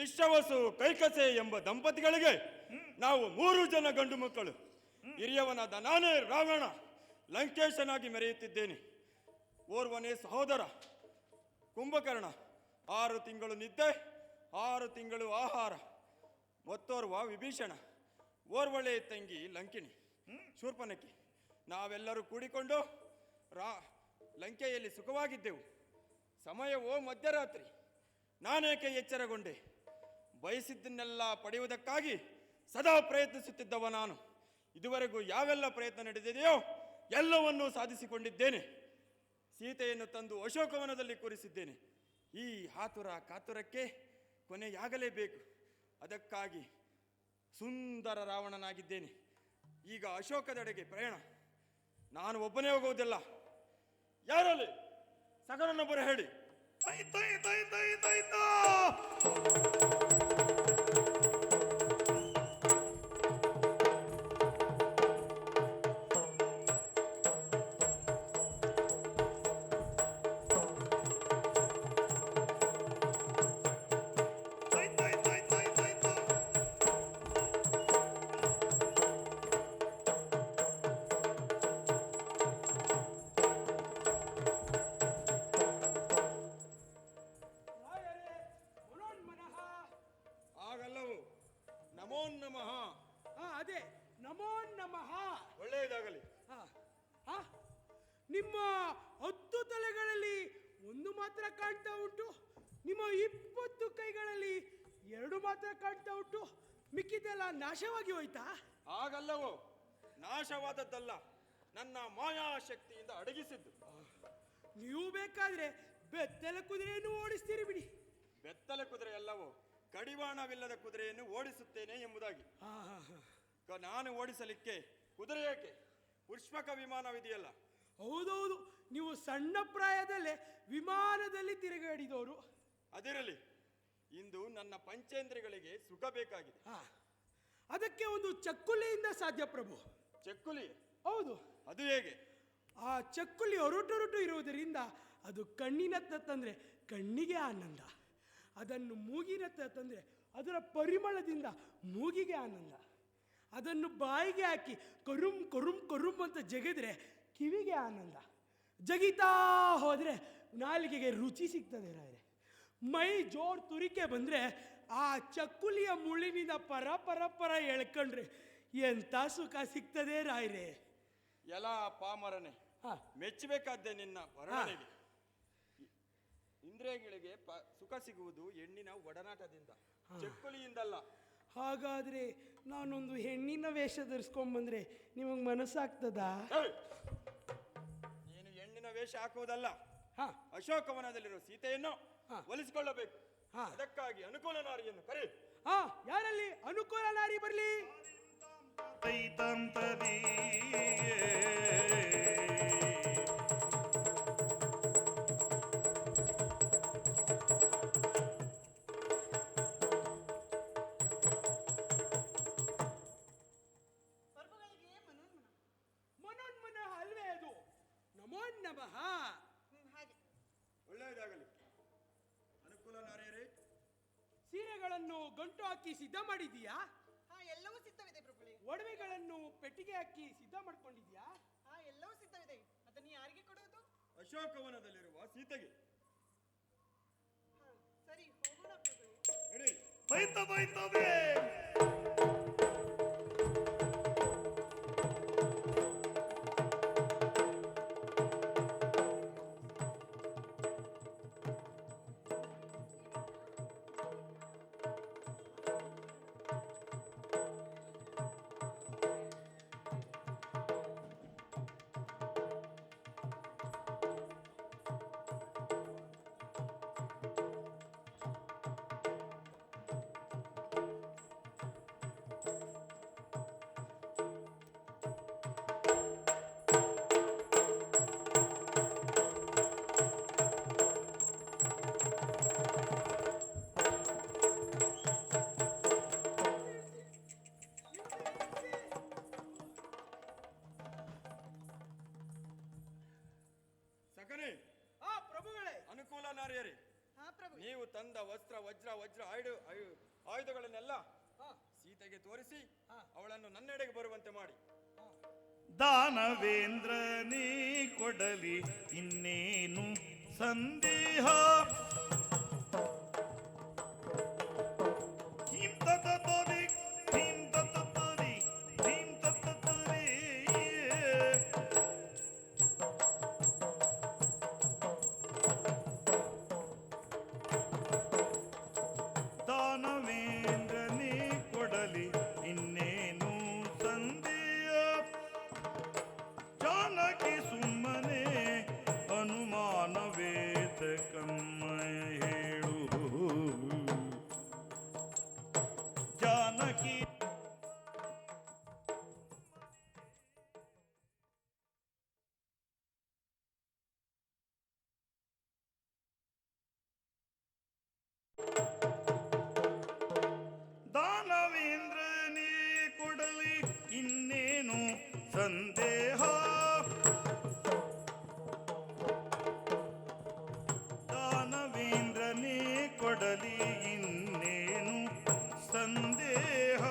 ವಿಶ್ವವಸು ಕೈಕಸೆ ಎಂಬ ದಂಪತಿಗಳಿಗೆ ನಾವು 3 ಜನ ಗಂಡು ಮಕ್ಕಳು. ಹಿರಿಯವನಾದ ನಾನೇ ರಾವಣ ಲಂಕೇಶನಾಗಿ ಮೆರೆಯುತ್ತಿದ್ದೇನೆ. ಓರ್ವನೇ ಸಹೋದರ ಕುಂಭಕರ್ಣ, 6 ತಿಂಗಳು ನಿದ್ದೆ 6 ತಿಂಗಳು ಆಹಾರ. ಮತ್ತೋರ್ವ ವಿಭೀಷಣ, ಓರ್ವಳೆ ತಂಗಿ ಲಂಕಿಣಿ ಶೂರ್ಪನಖಿ. ನಾವೆಲ್ಲರೂ ಕೂಡಿಕೊಂಡು ಲಂಕೆಯಲ್ಲಿ ಸುಖವಾಗಿದ್ದೆವು. ಸಮಯವೋ ಮಧ್ಯರಾತ್ರಿ. ನಾನೇಕೆ ಎಚ್ಚರಗೊಂಡೆ? ಬಯಸಿದ್ದನ್ನೆಲ್ಲ ಪಡೆಯುವುದಕ್ಕಾಗಿ ಸದಾ ಪ್ರಯತ್ನಿಸುತ್ತಿದ್ದವ ನಾನು. ಇದುವರೆಗೂ ಯಾವೆಲ್ಲ ಪ್ರಯತ್ನ ನಡೆದಿದೆಯೋ ಎಲ್ಲವನ್ನೂ ಸಾಧಿಸಿಕೊಂಡಿದ್ದೇನೆ. ಸೀತೆಯನ್ನು ತಂದು ಅಶೋಕವನದಲ್ಲಿ ಕೂರಿಸಿದ್ದೇನೆ. ಈ ಆತುರ ಕಾತುರಕ್ಕೆ ಕೊನೆಯಾಗಲೇಬೇಕು. ಅದಕ್ಕಾಗಿ ಸುಂದರ ರಾವಣನಾಗಿದ್ದೇನೆ. ಈಗ ಅಶೋಕದೆಡೆಗೆ ಪ್ರಯಾಣ. ನಾನು ಒಬ್ಬನೇ ಹೋಗುವುದಿಲ್ಲ. ಯಾರಲ್ಲಿ ಸಗರನೊಬ್ಬರ ಹೇಳಿ. ಆಗಲ್ಲವು. ನಮೋ ನಮಃ. ಅದೇ ನಮೋ ನಮಃ. ಒಳ್ಳೆಯದಾಗಲಿ. ನಿಮ್ಮ 10 ತಲೆಗಳಲ್ಲಿ 1 ಮಾತ್ರ ಕಾಣ್ತಾ ಉಂಟು. ನಿಮ್ಮ 20 ಕೈಗಳಲ್ಲಿ 2 ಮಾತ್ರ ಕಾಣ್ತಾ ಉಂಟು. ಮಿಕ್ಕಿದೆಲ್ಲ ನಾಶವಾಗಿ ಹೋಯ್ತಾ? ಆಗಲ್ಲವೋ, ನಾಶವಾದದ್ದಲ್ಲ, ನನ್ನ ಮಾಯಾಶಕ್ತಿಯಿಂದ ಅಡಗಿಸಿದ್ದು. ನೀವು ಬೇಕಾದ್ರೆ ಬೆತ್ತಲೆ ಕುದುರೆಯನ್ನು ಓಡಿಸ್ತೀರಿ ಬಿಡಿ. ಬೆತ್ತಲೆ ಕುದುರೆ ಅಲ್ಲವೋ, ಕಡಿವಾಣವಿಲ್ಲದ ಕುದುರೆಯನ್ನು ಓಡಿಸುತ್ತೇನೆ ಎಂಬುದಾಗಿ. ನಾನು ಓಡಿಸಲಿಕ್ಕೆ ಕುದುರೆ ಏಕೆ? ಪುಷ್ಪಕ ವಿಮಾನವಿದೆಯಲ್ಲ. ಹೌದೌದು, ನೀವು ಸಣ್ಣ ಪ್ರಾಯದಲ್ಲೇ ವಿಮಾನದಲ್ಲಿ ತಿರುಗಾಡಿದವರು. ಅದಿರಲಿ, ಇಂದು ನನ್ನ ಪಂಚೇಂದ್ರಿಯಗಳಿಗೆ ಸುಖ ಬೇಕಾಗಿದೆ. ಅದಕ್ಕೆ ಒಂದು ಚಕ್ಕುಲಿಯಿಂದ ಸಾಧ್ಯ ಪ್ರಭು. ಚಕ್ಕುಲಿ? ಹೌದು. ಅದು ಹೇಗೆ? ಆ ಚಕ್ಕುಲಿ ಒರಟೊರಟು ಇರುವುದರಿಂದ ಅದು ಕಣ್ಣಿನತ್ತ ತಂದ್ರೆ ಕಣ್ಣಿಗೆ ಆನಂದ. ಅದನ್ನು ಮೂಗಿನತ್ತ ತಂದ್ರೆ ಅದರ ಪರಿಮಳದಿಂದ ಮೂಗಿಗೆ ಆನಂದ. ಅದನ್ನು ಬಾಯಿಗೆ ಹಾಕಿ ಕರುಮ್ ಕರುಮ್ ಕರುಮ್ ಅಂತ ಜಗಿದ್ರೆ ಕಿವಿಗೆ ಆನಂದ. ಜಗಿತಾ ಹೋದ್ರೆ ನಾಲಿಗೆಗೆ ರುಚಿ ಸಿಗ್ತದೆ ರಾಯರೆ. ಮೈ ಜೋರ್ ತುರಿಕೆ ಬಂದ್ರೆ ಆ ಚಕ್ಕುಲಿಯ ಮುಳ್ಳಿನಿಂದ ಪರ ಪರ ಪರ ಎಳ್ಕೊಂಡ್ರೆ ಎಂತ ಸುಖ ಸಿಗ್ತದೆ ರಾಯರೆ. ಎಲ್ಲ ಪಾಮರನೆ, ಮೆಚ್ಚಬೇಕಾದ್ದೆ ನಿನ್ನ ವರ್ಣನೆಗೆ. ಇಂದ್ರಿಯಗಳಿಗೆ ಸುಖ ಸಿಗುವುದು ಹೆಣ್ಣಿನ ಒಡನಾಟದಿಂದ, ಚಕ್ಕುಲಿಯಿಂದಲ್ಲ. ಹಾಗಾದ್ರೆ ನಾನೊಂದು ಹೆಣ್ಣಿನ ವೇಷ ಧರಿಸ್ಕೊಂಡ್ಬಂದ್ರೆ ನಿಮಗೆ ಮನಸ್ಸಾಗ್ತದಾ? ನೀನು ಹೆಣ್ಣಿನ ವೇಷ ಹಾಕುವುದಲ್ಲ, ಅಶೋಕವನದಲ್ಲಿರುವ ಸೀತೆಯನ್ನು ಒಲಿಸಿಕೊಳ್ಳಬೇಕು. ಅದಕ್ಕಾಗಿ ಅನುಕೂಲ ನಾರಿಯನ್ನು ಕರೆ. ಯಾರಲ್ಲಿ ಅನುಕೂಲ ನಾರಿ ಬರಲಿ? ಮನೋನ್ಮನ ಅಲ್ವೇ ಅದು? ನಮೋ ನಮಃ. ಒಳ್ಳೆಯದಾಗಲಿ. ಅನುಕೂಲ ನಾರಿಯರೇ, ಸೀರೆಗಳನ್ನು ಗಂಟು ಹಾಕಿ ಸಿದ್ಧ ಮಾಡಿದೀಯಾ? ಎಲ್ಲವೂ ಸಿದ್ಧವಿದೆ ಪ್ರಭುಗಳೇ. ಒಡವೆಗಳನ್ನು ಪೆಟ್ಟಿಗೆ ಹಾಕಿ ಸಿದ್ಧ ಮಾಡ್ಕೊಂಡಿದ್ಯಾ? ಎಲ್ಲವೂ ಸಿದ್ಧವಿದೆ. ಅದನ್ನು ಯಾರಿಗೆ ಕೊಡುವುದು? ಅಶೋಕವನದಲ್ಲಿರುವ ಸೀತೆಗೆ. ಸರಿ, ಹೋಗೋಣ ಪ್ರಭುಗಳೇ. ಹೇಳಿ. ವಜ್ರ ಆಯುಧಗಳನ್ನೆಲ್ಲ ಸೀತೆಗೆ ತೋರಿಸಿ ಅವಳನ್ನು ನನ್ನೆಡೆಗೆ ಬರುವಂತೆ ಮಾಡಿ. ದಾನವೇಂದ್ರನೇ ಕೊಡಲಿ ಇನ್ನೇನು ಸಂದೇಹ. ಹೀಂ ತತ್ತರಿ, ಹೀಂ ತತ್ತರಿ, ಹೀಂ ತತ್ತರಿ. ದಾನವೇಂದ್ರನೇ ಕೊಡಲಿ ಇನ್ನೇನು ಸಂದೇಹ. ಜಾನಕಿ ಸುಮ್ಮನೆ ಅನುಮಾನವೇತ ಕಮ್ಮ ಹೇಳು. ಜಾನಕಿ ದಾನವೇಂದ್ರನೇ ಕೊಡಲಿ ಇನ್ನೇನು ಸಂದೇಹ. ದಾನವೇಂದ್ರನೇ ಕೊಡಲಿ ಇನ್ನೇನು ಸಂದೇಹ.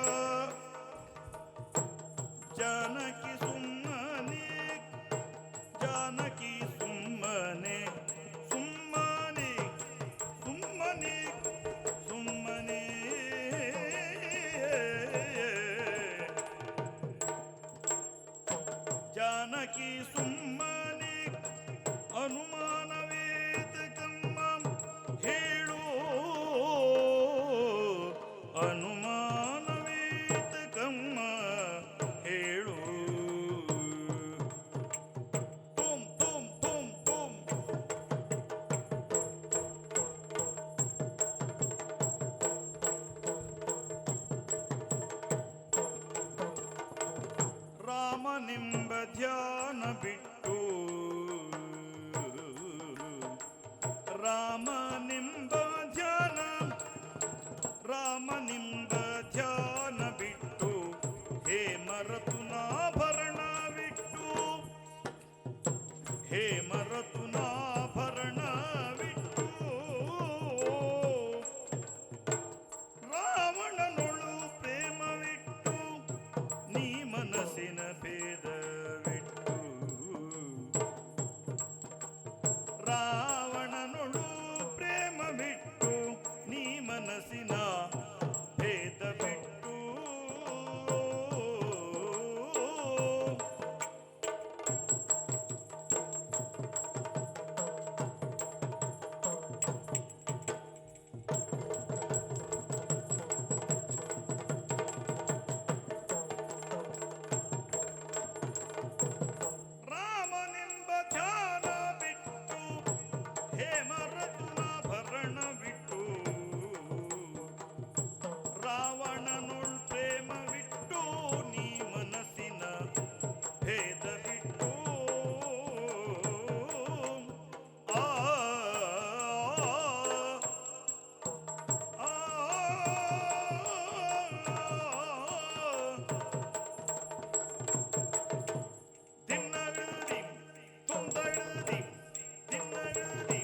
ಜಾನಕಿ ಸುಮ್ಮನೆ, ಜಾನಕಿ ಸುಮ್ಮನೆ, ಸುಮ್ಮನೆ, ಸುಮ್ಮನೆ, ಸುಮ್ಮನೆ. ಜಾನಕಿ ಸುಮ್ಮನೆ ಅನುಮಾನವೇತ ಕಮ್ಮ ಹೇಳು. ಅನುಮಾನವೇತ ಕಮ್ಮ ಹೇಳು. ತುಂ ತುಂ ತುಂ ತುಂ. ರಾಮನೆಂಬ ಧ್ಯಾನ ಬಿಟ್ಟು, ರಾಮನೆಂಬ ಧ್ಯಾನ, ರಾಮನೆಂಬ ಧ್ಯಾನ ಬಿಟ್ಟು, ಹೇ ಮರತುನಾಭರಣ ಬಿಟ್ಟು, ಹೇ ಮರತುನಾಭರಣ ಬಿಟ್ಟು. ರಾವಣನೊಳು ಪ್ರೇಮವಿಟ್ಟು, ನೀ ಮನಸ್ಸಿನ ಭೇದವಿಟ್ಟು. ರಾವಣನೊಳು ಪ್ರೇಮವಿಟ್ಟು, ನೀ ಮನಸ್ಸಿನ ಭೇದ ಬಿಟ್ಟು. ರಾಮನೆಂಬ ಧ್ಯಾನ ಬಿಟ್ಟು, ಹೇ ಮರತುನಾಭರಣ ಬಿಟ್ಟು. ರಾವಣನುಳ್ ಪ್ರೇಮವಿಟ್ಟು, ನೀ ಮನಸ್ಸಿನ ಭೇದ ಬಿಟ್ಟು. ಆ ಆ, ದಿನ್ನಗಳ್ದಿ ತೊಂದಳ್ದಿ, ದಿನ್ನಗಳ್ದಿ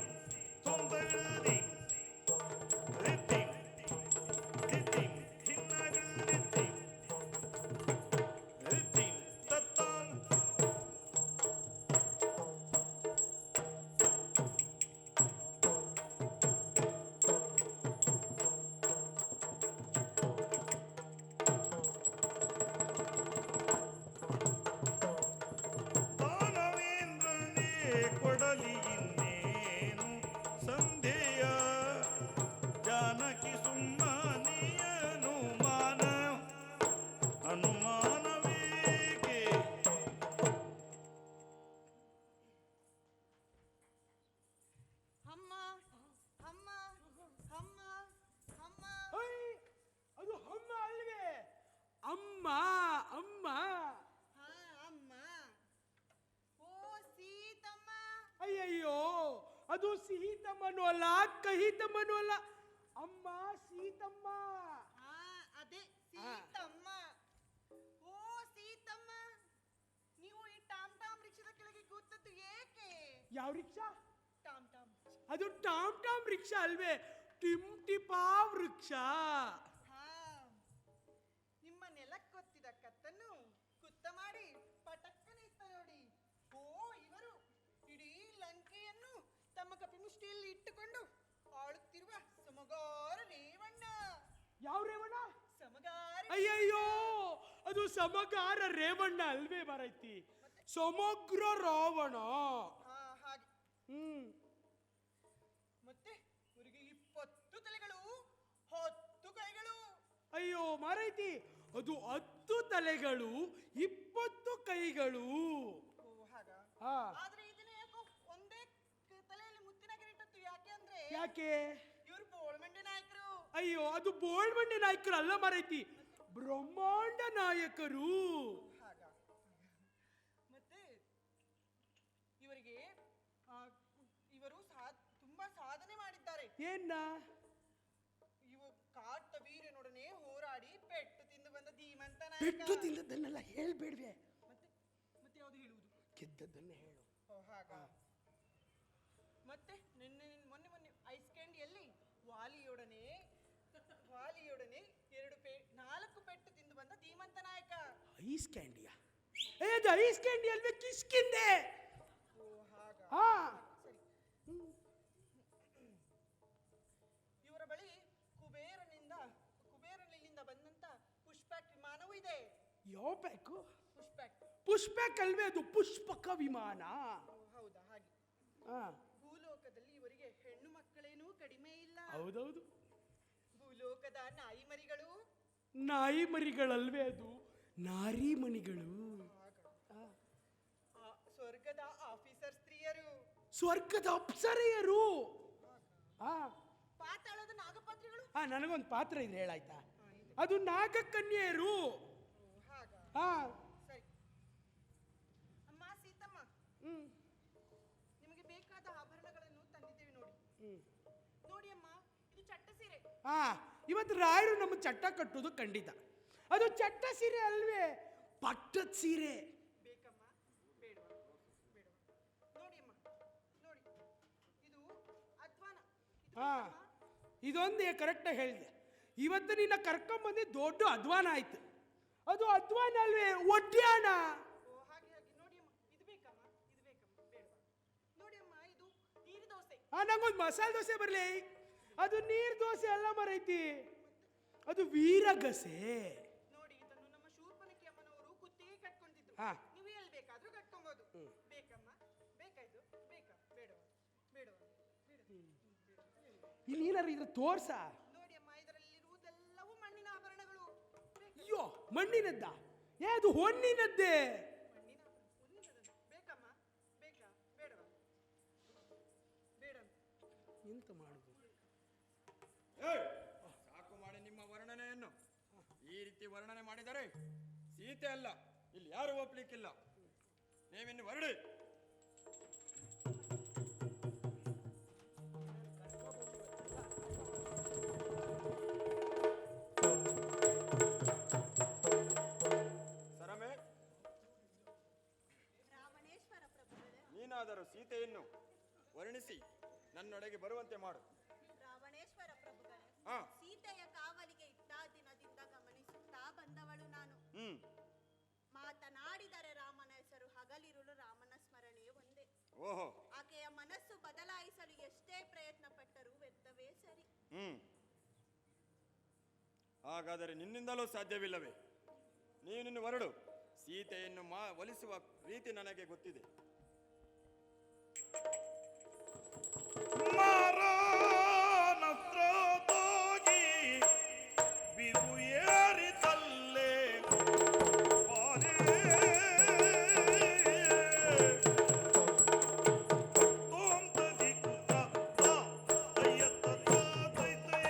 ತೊಂದಳ್ದಿ. ರಿದ್ದಿ, ರಿದ್ದಿ, ದಿನ್ನಗಳ್ದಿ, ರಿದ್ದಿ ತತ್ತಾಂ. ದಾನವೇಂದ್ರನೇ ಕೊಡಲಿ ಇನ್ನೇನು ಸಂದೇಯ. ಜಾನಕಿ ಸುಮ್ಮನೆ ಅನುಮಾನ, ಅನುಮಾನವೇಕೆ. ಅಮ್ಮ ಅಮ್ಮ ಅಮ್ಮ ಅಮ್ಮ. ಅದು ಅಮ್ಮ ಅಲ್ವೇ? ಅಮ್ಮ ಅಮ್ಮ. ಹಾ ಅಮ್ಮ. ಓ ಸೀತಮ್ಮ. ಅಯ್ಯಯ್ಯೋ, ಅದು ಸಿಹಿತಮ್ಮನೂ ಅಲ್ಲ, ಕಹಿತಮ್ಮನೂ ಅಲ್ಲ. ಅಮ್ಮ ಸೀತಮ್ಮ. ಹಾ ಅದೇ ಸೀತಮ್ಮ. ಓ ಸೀತಮ್ಮ, ನೀವು ಈ ಟಾಮ್ ಟಾಮ್ ರಿಕ್ಷಾದ ಕೆಳಗೆ ಕೂತದ್ದು ಏಕೆ? ಯಾವ ರಿಕ್ಷಾ? Tom Tom. ಅದು ಟಾಮ್ ಟಾಮ್ ರಿಕ್ಷಾ ಅಲ್ವೇ? ಟಿಂಟಿಪಾ ವೃಕ್ಷ. ಹಾ, ನಿಮ್ಮ ನೆಲಕ್ಕೊತ್ತಿದ ಕತ್ತನ್ನು ಕುತ್ತ ಮಾಡಿ ಪಟಕ್ಕನೆ ಇತ್ತ ನೋಡಿ. ಓ, ಇವರು ಇಡೀ ಲಂಕೆಯನ್ನು ತಮ್ಮ ಕಪಿಮುಷ್ಟಿಯಲ್ಲಿ ಇಟ್ಟುಕೊಂಡು ಆಳುತ್ತಿರುವ ಸಮಗಾರ ರೇವಣ್ಣ. ಯಾವ ರೇವಣ್ಣ? ಸಮಗಾರ. ಅಯ್ಯಯ್ಯೋ, ಅದು ಸಮಗಾರ ರೇವಣ್ಣ ಅಲ್ವೇ ಮಾರೈತಿ, ಸಮಗ್ರ ರಾವಣ. ಹಾ, ಹಾಗೆ. ಮತ್ತೆ ಇವರಿಗೆ 20 ತಲೆಗಳು 10 ಕೈಗಳು. ಅಯ್ಯೋ ಮಾರೈತಿ, ಅದು 10 ತಲೆಗಳು 20 ಕೈಗಳು. ಓ, ಹಾಗ. ಹಾ. ಆದ್ರೆ ಇದನ್ನ ಯಾಕೋ ಒಂದೇ ತಲೆಯಲ್ಲಿ ಮುತ್ತಿನ ಕಿರೀಟತ್ತು. ಯಾಕೆ ಅಂದ್ರೆ ಯಾಕೆ? ಇವರು ಬೋಳ್ಮಂಡೆ ನಾಯಕರು. ಅಯ್ಯೋ, ಅದು ಬೋಳ್ಮಂಡೆ ನಾಯಕರು ಅಲ್ಲ ಮಾರೈತಿ, ಬ್ರಹ್ಮಾಂಡ ನಾಯಕರು. ಹಾಗ. ಮತ್ತೆ ಇವರಿಗೆ ಇವರು ತುಂಬಾ ಸಾಧನೆ ಮಾಡಿದ್ದಾರೆ. ಏನ್ನ? ಇವು ಕಾಟ ವೀರನೊಡನೆ ಹೋರಾಡಿ ಪೆಟ್ಟು ತಿಂದು ಬಂದ ಧೀಮಂತ ಪೆಟ್ಟು ನಾಯಕ. ತಿಂದದ್ದನ್ನೆಲ್ಲ ಹೇಳ್ಬೇಡ್ವೆ, ಮತ್ತೆ ಮತ್ತೆ ಯಾವುದು ಹೇಳುವುದು? ಗೆದ್ದದ್ದನ್ನೇ ಹೇಳು. ಓ, ಹಾಗ. ಮತ್ತೆ ಮೊನ್ನೆ ಐಸ್ ಕ್ಯಾಂಡಿಯಲ್ಲಿ ವಾಲಿಯೊಡನೆ 4 ಪೆಟ್ಟು ತಿಂದು ಬಂದ ಧೀಮಂತ ನಾಯಕ. ಐಸ್ ಕ್ಯಾಂಡಿಯಾ? ಅದು ಐಸ್ ಕ್ಯಾಂಡಿ ಅಲ್ವೇ, ಕಿಷ್ಕಿಂದೆ. ಓ, ಹಾಗ. ಹಾ. ಸರಿ. ಇವರ ಬಳಿ ಕುಬೇರನಿಂದ ಬಂದಂತ ಪುಷ್ಪಕ್ ವಿಮಾನವೂ ಇದೆ. ಯಾವ ಪ್ಯಾಕು? ಪುಷ್ಪಕ್. ಪುಷ್ಪಕ್ ಅಲ್ವೇ, ಅದು ಪುಷ್ಪಕ ವಿಮಾನ. ಓ, ಹೌದಾ? ಹಾಗೆ. ಹಾ, ಭೂಲೋಕದಲ್ಲಿ ಇವರಿಗೆ ಹೆಣ್ಣು ಮಕ್ಕಳೇನೂ ಕಡಿಮೆ ಇಲ್ಲ. ಹೌದೌದು. ಭೂಲೋಕದ ನಾಯಿ ಮರಿಗಳು. ನಾಯಿ ಮರಿಗಳಲ್ವೇ, ಅದು ನಾರಿ ಮಣಿಗಳು. ಸ್ವರ್ಗದ ಆಫೀಸರ್ ಸ್ತ್ರೀಯರು. ಸ್ವರ್ಗದ ಅಪ್ಸರೆಯರು. ಹಾ, ಪಾತಾಳದ ನಾಗಪಾತ್ರಿಗಳು. ಹಾ, ನನಗೊಂದು ಪಾತ್ರ ಇದೆ, ಹೇಳಾಯ್ತಾ? ಅದು ನಾಗಕನ್ಯೆಯರು. ಓ, ಹಾಗ. ಹಾ. ಸರಿ. ಅಮ್ಮ ಸೀತಮ್ಮ, ನಿಮಗೆ ಬೇಕಾದ ಆಭರಣಗಳನ್ನು ತಂದಿದ್ದೇವೆ ನೋಡಿ. ನೋಡಿ ಅಮ್ಮ, ಇದು ಚಟ್ಟ ಸೀರೆ. ಹಾ, ಇವತ್ತು ರಾಯರು ನಮ್ಮ ಚಟ್ಟ ಕಟ್ಟುವುದು ಖಂಡಿತ. ಅದು ಚಟ್ಟ ಸೀರೆ ಅಲ್ವೇ, ಪಟ್ಟದ ಸೀರೆ. ಬೇಕಮ್ಮ? ಬೇಡವಾ? ನೋಡಿ ಅಮ್ಮ, ನೋಡಿ, ಇದು ಅಧ್ವಾನ. ಇದು ಹಾ, ಬೇಕಮ್ಮ? ಇದೊಂದೇ ಕರೆಕ್ಟಾಗಿ ಹೇಳಿದೆ. ಇವತ್ತು ನಿನ್ನ ಕರ್ಕೊಂಬಂದು ದೊಡ್ಡ ಅಧ್ವಾನ ಆಯ್ತು. ಅದು ಅಧ್ವಾನ ಅಲ್ವೇ, ಒಡ್ಯಾಣ. ಓ, ಹಾಗೆ. ನೋಡಿ ಅಮ್ಮ, ಇದು ಬೇಕಮ್ಮ? ಬೇಡವಾ? ನೋಡಿ ಅಮ್ಮ, ಇದು ನೀರು ದೋಸೆ. ಹಾ, ನಂಗೊಂದು ಮಸಾಲೆ ದೋಸೆ ಬರಲಿ. ಅದು ನೀರು ದೋಸೆ ಅಲ್ಲ ಮರೈತಿ, ಅದು ವೀರಗಸೆ. ನೋಡಿ, ಇದನ್ನು ನಮ್ಮ ಶೂರ್ಪನಖಿ ಅಮ್ಮನವರು ಕುತ್ತಿಗೆ ಕಟ್ಕೊಂಡಿದ್ರು. ಹಾ. ನೀವು ಎಲ್ಲಿ ಬೇಕಾದ್ರೂ ಕಟ್ಕೊಬಹುದು. ಬೇಕಮ್ಮ? ಬೇಕಾಯ್ತು? ಬೇಡವಾ? ಇನ್ನೇನಾರು ಇದ್ರ ತೋರ್ಸ. ನೋಡಿ ಅಮ್ಮ, ಇದರಲ್ಲಿರುವುದೆಲ್ಲವೂ ಮಣ್ಣಿನ ಆಭರಣಗಳು. ಅಯ್ಯೋ, ಮಣ್ಣಿನದ್ದ? ಅದು ಹೊನ್ನಿನದ್ದೇ. ಹೊನ್ನಿನದು ಬೇಕಮ್ಮ? ಬೇಡವಾ? ಬೇಡ. ಎಂತ ಮಾಡುದು? ಸಾಕು ಮಾಡಿ ನಿಮ್ಮ ವರ್ಣನೆಯನ್ನು. ಈ ರೀತಿ ವರ್ಣನೆ ಮಾಡಿದರೆ ಸೀತೆ ಅಲ್ಲ, ಇಲ್ಲಿ ಯಾರು ಒಪ್ಲಿಕ್ಕಿಲ್ಲ. ನೀವಿನ್ನು ಹೊರಡಿ. ಸರಮೆ, ರಾವಣೇಶ್ವರ ಪ್ರಭುಗಳೇ. ನೀನಾದರೂ ಸೀತೆಯನ್ನು ವರ್ಣಿಸಿ ನನ್ನೊಳಗೆ ಬರುವಂತೆ ಮಾಡು. ರಾವಣೇಶ್ವರ ಪ್ರಭುಗಳೇ, ಹಾ. ಸೀತೆಯ ಕಾವಲಿಗೆ ಇಟ್ಟ ದಿನದಿಂದ ಗಮನಿಸುತ್ತಾ ಬಂದವಳು ನಾನು. ಮಾತನಾಡಿದರೆ ರಾಮನ ಹೆಸರು, ಹಗಲಿರುಳು ರಾಮನ ಸ್ಮರಣೆ ಒಂದೇ. ಓಹೋ. ಆಕೆಯ ಮನಸ್ಸು ಬದಲಾಯಿಸಲು ಎಷ್ಟೇ ಪ್ರಯತ್ನ ಪಟ್ಟರೂ ವ್ಯರ್ಥವೇ ಸರಿ. ಹಾಗಾದರೆ ನಿನ್ನಿಂದಲೂ ಸಾಧ್ಯವಿಲ್ಲವೇ? ನೀನು ಹೊರಡು. ಸೀತೆಯನ್ನು ಒಲಿಸುವ ರೀತಿ ನನಗೆ ಗೊತ್ತಿದೆ. ಮಾರಾನಸ್ತ್ರದೋಗಿ ಬಿರು ಏರಿತಲ್ಲೇ ಬಾರೇ ತೋಂತದಿ ಕುತ್ತ ಅಯ್ಯತ್ತ ತೈತೈ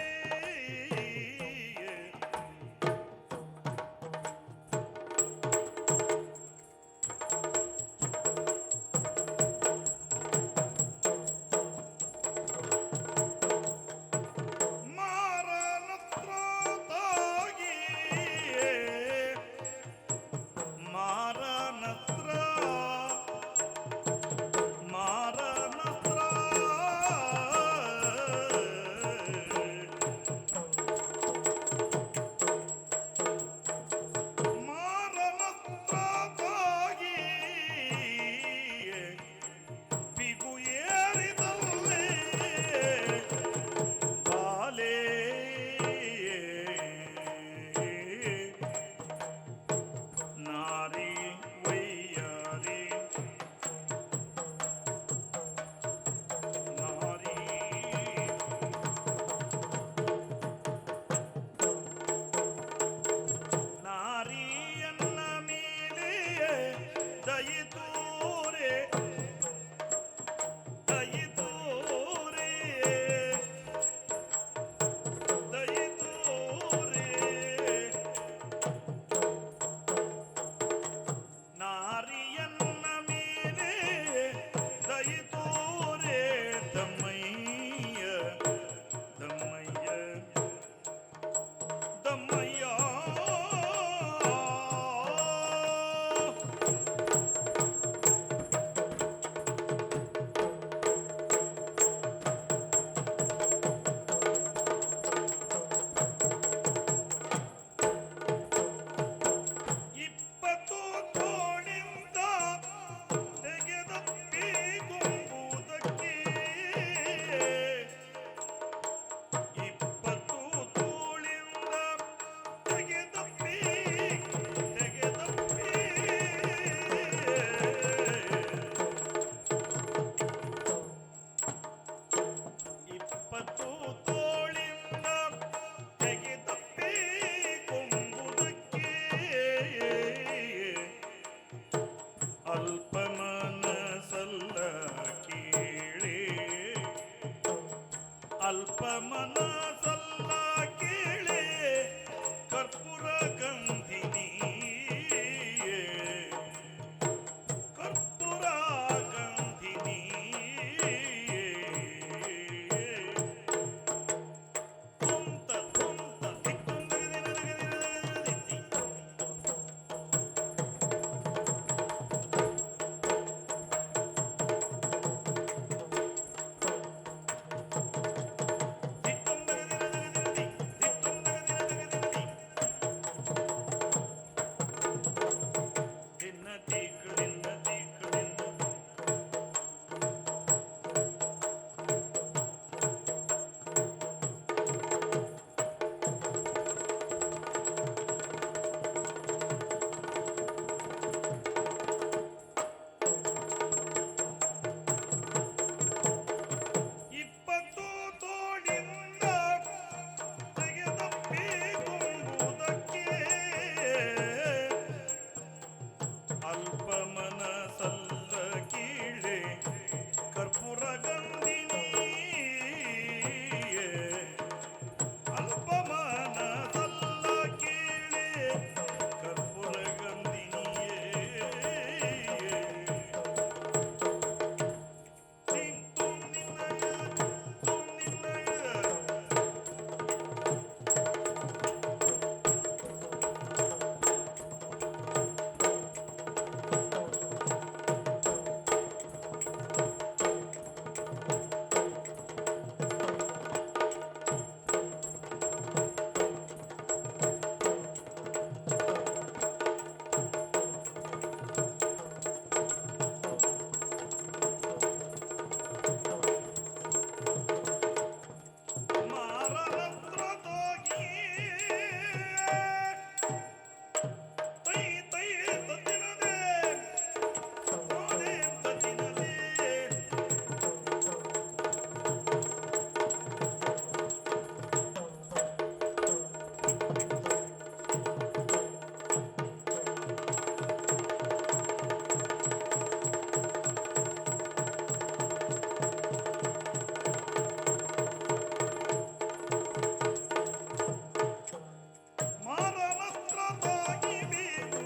ಮಾರನತ್ರದಾಗಿ ಬೀಗು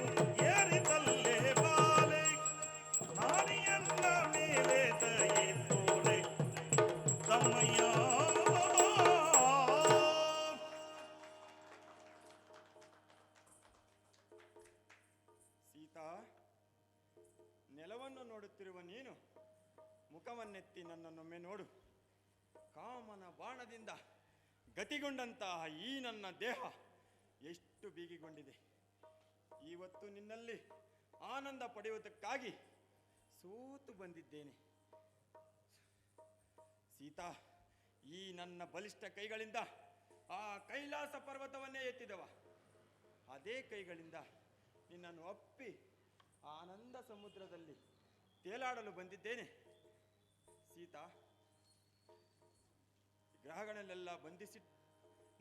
ಏರಿತಲ್ಲೇ ಬಾಲೆ ನಾನಿಯನ್ನ ಮೇಲೆ ದಯೆ ತೋರೆ ತಮ್ಮಯ್ಯ. ಸೀತಾ, ನೆಲವನ್ನು ನೋಡುತ್ತಿರುವ ನೀನು ಮುಖವನ್ನೆತ್ತಿ ನನ್ನನ್ನೊಮ್ಮೆ ನೋಡು. ಕಾಮನ ಬಾಣದಿಂದ ಗತಿಗೊಂಡಂತಹ ಈ ನನ್ನ ದೇಹ ಎಷ್ಟು ಬೀಗಿಕೊಂಡಿದೆ. ಇವತ್ತು ನಿನ್ನಲ್ಲಿ ಆನಂದ ಪಡೆಯುವುದಕ್ಕಾಗಿ ಸೋತು ಬಂದಿದ್ದೇನೆ. ಸೀತಾ, ಈ ನನ್ನ ಬಲಿಷ್ಠ ಕೈಗಳಿಂದ ಆ ಕೈಲಾಸ ಪರ್ವತವನ್ನೇ ಎತ್ತಿದವ. ಅದೇ ಕೈಗಳಿಂದ ನಿನ್ನನ್ನು ಅಪ್ಪಿ ಆನಂದ ಸಮುದ್ರದಲ್ಲಿ ತೇಲಾಡಲು ಬಂದಿದ್ದೇನೆ. ಸೀತಾ, ಗ್ರಹಗಳನ್ನೆಲ್ಲ ಬಂಧಿಸಿ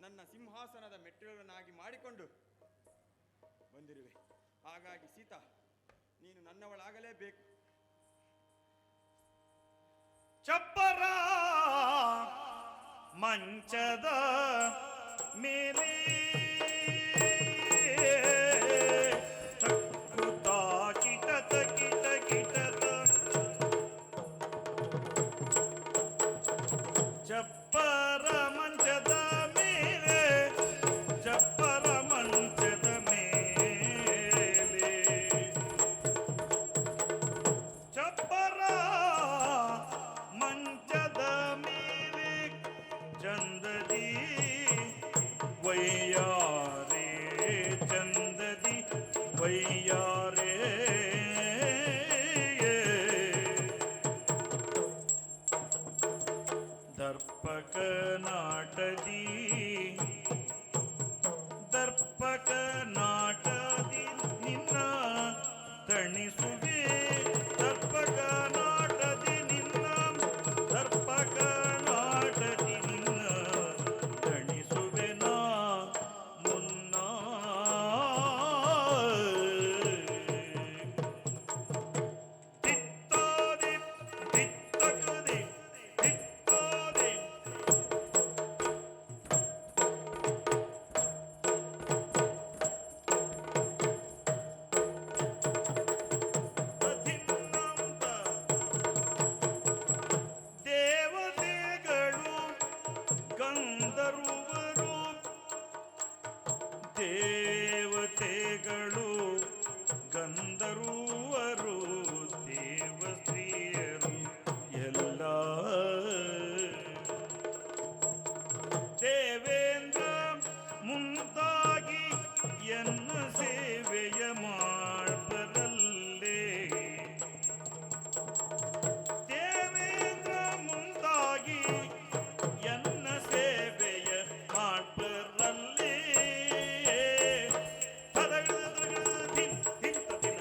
ನನ್ನ ಸಿಂಹಾಸನದ ಮೆಟ್ಟಿಲುಗಳನ್ನಾಗಿ ಮಾಡಿಕೊಂಡು ಬಂದಿರುವೆ. ಹಾಗಾಗಿ ಸೀತಾ, ನೀನು ನನ್ನವಳಾಗಲೇಬೇಕು. ಚಪ್ಪರ ಮಂಚದ ಮೇಲೆ ಚಕ್ಕುತ್ತಾ ಕಿಟತ ಕಿಟ ಕಿಟತ ಚಪ್ಪರ ಮಂಚದ ಮೇಲೆ ಚಪ್ಪರ ಮಂಚದ ಮೇಲೆ ಚಪ್ಪರ ಮಂಚದ ಮೇಲೆ ಚಂದದಿ ವೈಯಾರೆ ಚಂದದಿ ವೈಯಾರೆ ದರ್ಪಕ ನಾಟದಿ ದರ್ಪಕ ನಾಟದಿ ನಿನ್ನ ತಣಿಸುವೆ ದರ್ಪಕ ನಾಟದಿ ನಿನ್ನ ದರ್ಪಕ ನಾಟದಿ ನಿನ್ನ ತಣಿಸುವೆ ನಾ ಮುನ್ನ ದಿತ್ತಾದಿ ದಿತ್ತಕದಿ ದಿತ್ತಾದಿ ಅಧಿನ್ನಂತ ದೇವತೆಗಳು ಗಂಧರ್ವರು ದೇವತೆಗಳು ಗಂಧರ್ವರು ದೇವಸ್ತ್ರೀಯರು ಎಲ್ಲ ದೇವೇಂದ್ರ ಮುಂತಾಗಿ ಎನ್ನ ಸೇವೆಯ ಮಾಡ್ಬರಲ್ಲೇ ದೇವೇಂದ್ರ ಮುಂತಾಗಿ ಎನ್ನ ಸೇವೆಯ ಮಾಡ್ಬರಲ್ಲೇ ದಿನ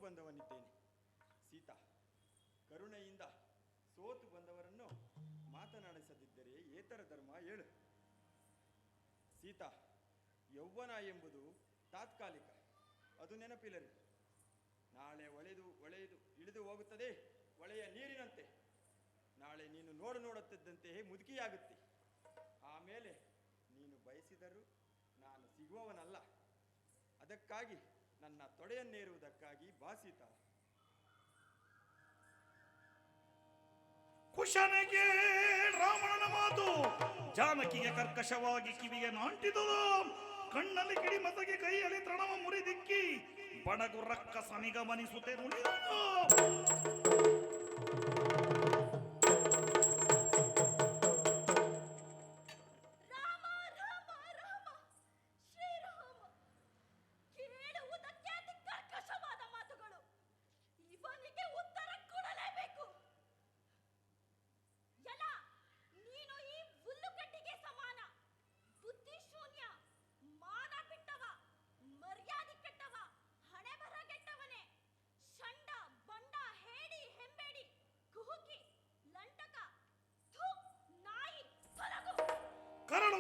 ಬಂದವನಿದ್ದೇನೆ. ಸೀತಾ, ಕರುಣೆಯಿಂದ ಸೋತು ಬಂದವರನ್ನು ಮಾತನಾಡಿಸದಿದ್ದರೆ ಏತರ ಧರ್ಮ ಹೇಳು. ಸೀತಾ, ಯೌವನ ಎಂಬುದು ತಾತ್ಕಾಲಿಕ, ಅದು ನೆನಪಿಲ್ಲರಿ. ನಾಳೆ ಒಳೆದು ಇಳಿದು ಹೋಗುತ್ತದೆ ಒಳೆಯ ನೀರಿನಂತೆ. ನಾಳೆ ನೀನು ನೋಡುತ್ತಿದ್ದಂತೆಯೇ ಮುದುಕಿಯಾಗುತ್ತೆ. ಆಮೇಲೆ ನೀನು ಬಯಸಿದರೂ ನಾನು ಸಿಗುವವನಲ್ಲ. ಅದಕ್ಕಾಗಿ ನನ್ನ ತೊಡೆಯನ್ನೇರುವುದಕ್ಕಾಗಿ ಬಾಸೀತ. ಕುಶನಿಗೆ ರಾವಣನ ಮಾತು ಜಾನಕಿಗೆ ಕರ್ಕಶವಾಗಿ ಕಿವಿಗೆ ನಾಂಟಿದುದು. ಕಣ್ಣಲ್ಲಿ ಕಿಡಿಮಸಗೆ ಕೈಯಲ್ಲಿ ತೃಣವ ಮುರಿದಿಕ್ಕಿ ಬಣಗು ರಕ್ಕಸನಿಗ ಮನಿಸುತ್ತೆ ನುಡಿದನು. ಕರಳು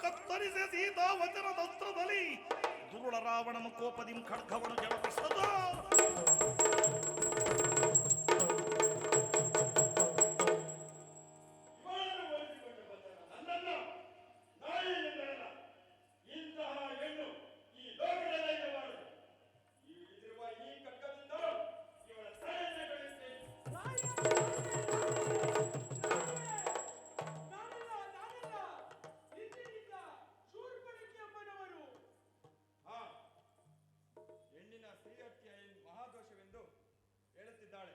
ಕತ್ತರಿಸಿ ಸೀತಾ ವಚನದಸ್ತ್ರದಲ್ಲಿ ದುರುಳ ರಾವಣನ ಕೋಪದಿ ಖಡ್ಗವನ್ನು ಜಡಪಿಸದ. ಮಹಾದೋಷವೆಂದು ಹೇಳುತ್ತಿದ್ದಾಳೆ.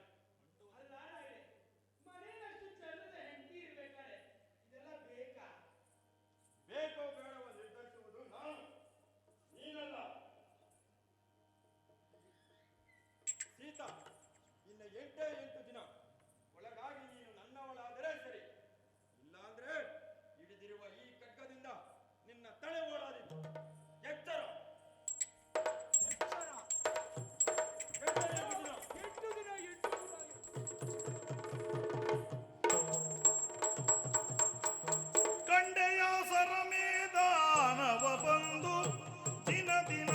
ಬೇಕೋ ಬೇಡವೋ ನಿರ್ಧರಿಸುವುದು ನಾನು, ನೀನಲ್ಲ. ಸೀತಾ, ಇನ್ನು 8 ದಿನ ಒಳಗಾಗಿ ನೀನು ನನ್ನವಳಾದರೆ ಸರಿ. ಇಲ್ಲಾಂದ್ರೆ ಹಿಡಿದಿರುವ ಈ ಖಡ್ಗದಿಂದ ನಿನ್ನ ತಲೆ ಓಡಾದಿತ್ತು. ಎಚ್ಚರ. ಕಂಡೆಯ ಸರಮೇದಾನವ ಬಂದು ದಿನ ದಿನ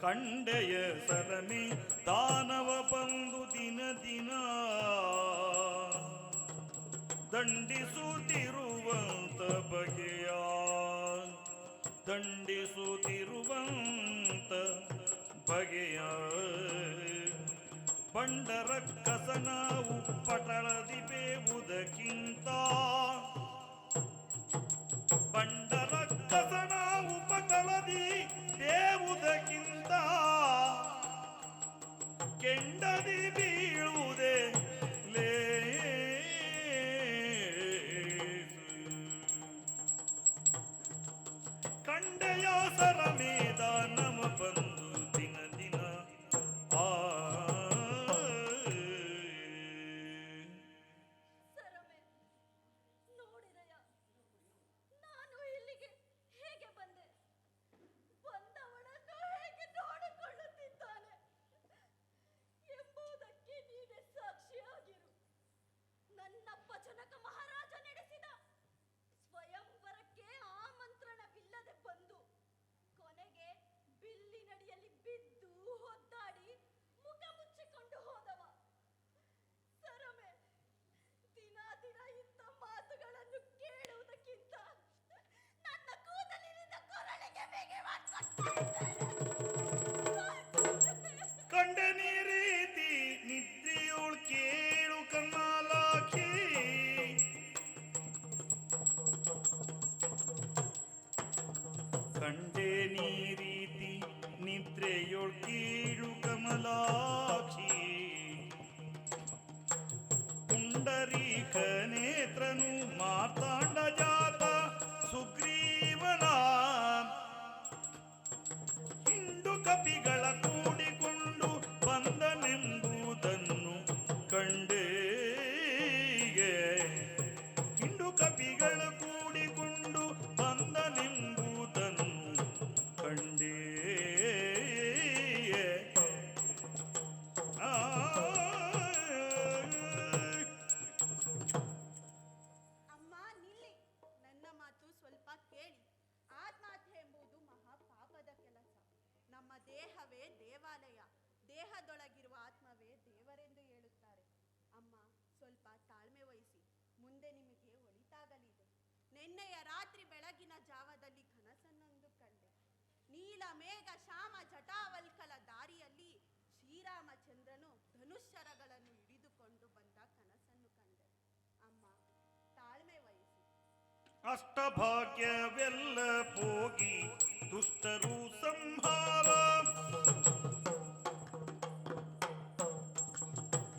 ಕಂಡೆಯ ಸರಮೇ ದಾನವ ಬಂದು ದಿನ ದಿನ ದಂಡಿಸುತ್ತಿರುವಂತ ಬಗೆಯ ದಂಡಿಸುತ್ತಿರುವಂತ ಬಗೆಯ ಬಂಡರ ಕಸನ ಉಪ್ಪಟಳದಿ ಬೇವುದಕ್ಕಿಂತ ಬಂಡರ ಕಸನ ಉಪಟಳದಿ ಬೇವುದಕ್ಕಿಂತ ಕೆಂಡದಿ ಬೀಳುವುದೇ ಕಂಡೆಯ ಸರಮೇದ ನಮ ಬಂದು ದಿನ ದಿನ ಸರಮೆ, ನೋಡಿದೆಯ ನಾನು ಇಲ್ಲಿಗೆ ಹೇಗೆ ಬಂದೆ? ಬಂದವಳನ್ನು ಹೇಗೆ ನೋಡಿಕೊಳ್ಳುತ್ತಿದ್ದಾನೆ ಎಂಬುದಕ್ಕೆ ನೀನೆ ಸಾಕ್ಷಿಯಾಗಿರು. ನನ್ನಪ್ಪ ಜನಕ ಮಹಾರಾಜ ನಡೆಸಿದ ಸ್ವಯಂವರಕ್ಕೆ ಆಮಂತ್ರಣವಿಲ್ಲದೆ ಬಂದು ಕೊನೆಗೆ ಬಿಲ್ಲಿನಡಿಯಲ್ಲಿ ಬಿದ್ದು ಹೊದ್ದಾಡಿ ಮುಖ ಮುಚ್ಚಿಕೊಂಡು ಹೋದವ. ಸರಮೆ, ದಿನ ದಿನ ಇಂಥ ಮಾತುಗಳನ್ನು ಕೇಳುವುದಕ್ಕಿಂತ ನನ್ನ ಕೂದಲಿನಿಂದ ಕೊರಳಿಗೆ ಬೇಗೆ ಕಂಡೆ ನೀ ರೀತಿ ನಿದ್ರೆಯೋಳ್ ಕೇಳು ಕನ್ನಾಲಾಖಿ ಕಂಡೆ ನೀ ರೀತಿ ನಿದ್ರೆಯೋಳ್ ಕೇಳು ಕಮಲಾಕ್ಷಿ ಪುಂಡರೀಕ ನೇತ್ರನು ಮಾತಾಂಡ ಜಾತ ಸುಗ್ರೀವನ ಹಿಂಡು ಕಪಿಗಳ ಕೂಡಿಕೊಂಡು ಬಂದನೆಂಬುದನ್ನು ಕಂಡೇಗೆ ದೇಹವೇ ದೇವಾಲಯ, ದೇಹದೊಳಗಿರುವ ಆತ್ಮವೇ ದೇವರೆಂದು ಹೇಳುತ್ತಾರೆ. ಅಮ್ಮ, ಸ್ವಲ್ಪ ತಾಳ್ಮೆ ವಹಿಸಿ, ಮುಂದೆ ನಿಮಗೆ ಒಳಿತಾಗಲಿದೆ. ನಿನ್ನೆಯ ರಾತ್ರಿ ಬೆಳಗಿನ ಜಾವದಲ್ಲಿ ಕನಸನ್ನೊಂದು ಕಂಡೆ. ನೀಲ ಮೇಘ ಶ್ಯಾಮ ಜಟಾವಲ್ಕಲ ದಾರಿಯಲ್ಲಿ ಶ್ರೀರಾಮಚಂದ್ರನು ಧನುಶ್ಶರಗಳನ್ನು ಹಿಡಿದುಕೊಂಡು ಬಂದ ಕನಸನ್ನು ಕಂಡೆ. ಅಮ್ಮ, ತಾಳ್ಮೆ ವಹಿಸಿ. ಅಷ್ಟಭಾಗ್ಯವೆಲ್ಲ ಹೋಗಿ ದುಷ್ಟರು ಸಂಹಾರ,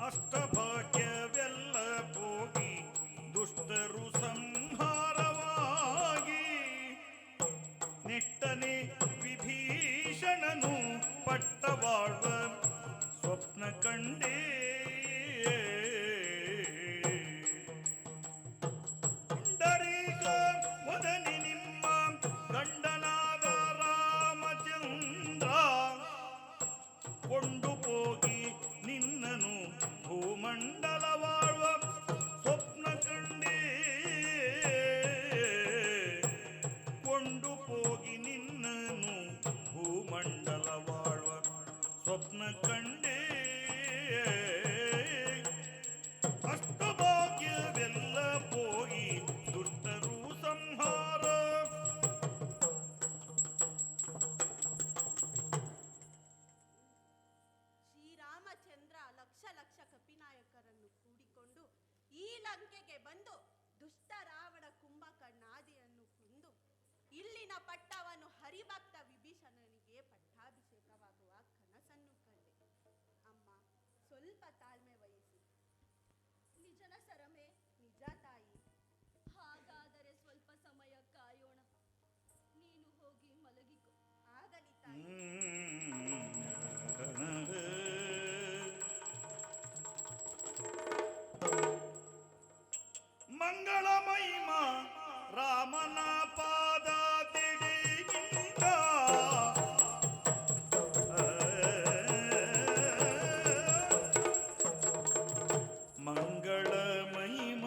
ಅಷ್ಟಭಾಗ್ಯವೆಲ್ಲ ಹೋಗಿ ದುಷ್ಟರು ಸಂಹಾರವಾಗಿ ನಿಟ್ಟನೆ ವಿಭೀಷಣನು ಪಟ್ಟವಾಳ್ವ ಸ್ವಪ್ನ ಕಂಡೇ. ಪುಂಡರೀಕ ವದನಿ ನಿಮ್ಮ ಗಂಡನಾದ ರಾಮಚಂದ್ರ ಕೊಂಡು ಹೋಗಿ ನಿನ್ನನು ಭೂಮಂಡಲವಾಳುವ ಸ್ವಪ್ನ ಕಂಡೇ. ಕೊಂಡು ಹೋಗಿ ನಿನ್ನನು ಭೂಮಂಡಲವಾಳುವ ಸ್ವಪ್ನ ಕಂಡೇ. ಅಷ್ಟಭಾಗ್ಯವೆಲ್ಲ ಹೋಗಿ ದುಷ್ಟರು ಸಂಹಾರ. ಶ್ರೀರಾಮಚಂದ್ರ ಲಕ್ಷ ಲಕ್ಷ ಕಪಿನಾಯಕರನ್ನು ಕೂಡಿಕೊಂಡು ಈ ಲಂಕೆಗೆ ಬಂದು ದುಷ್ಟ ರಾವಣ ಕುಂಭಕರ್ಣಾದಿಯನ್ನು ಕೊಂದು ಇಲ್ಲಿನ ಪಟ್ಟವನ್ನು ಹರಿಭಕ್ತ ವಿಭೀಷಣನಿಗೆ ಪಟ್ಟಾಭಿಷೇಕವಾಗುವ ಕನಸನ್ನು ಕಂಡೆ. ಅಮ್ಮ, ಸ್ವಲ್ಪ ತಾಳ್ಮೆ ವಹಿಸಿ. ನಿಜನ ಸರಮೆ? ನಿಜ ತಾಯಿ. ಹಾಗಾದರೆ ಸ್ವಲ್ಪ ಸಮಯ ಕಾಯೋಣ. ನೀನು ಹೋಗಿ ಮಲಗಿಕೊ. ಆಗಲಿ ತಾಯಿ. ಮಂಗಳ ಮಹಿಮ ರಾಮನ ಪಾದ ತಿಡಿಗಿಂದ ಮಂಗಳ ಮಹಿಮ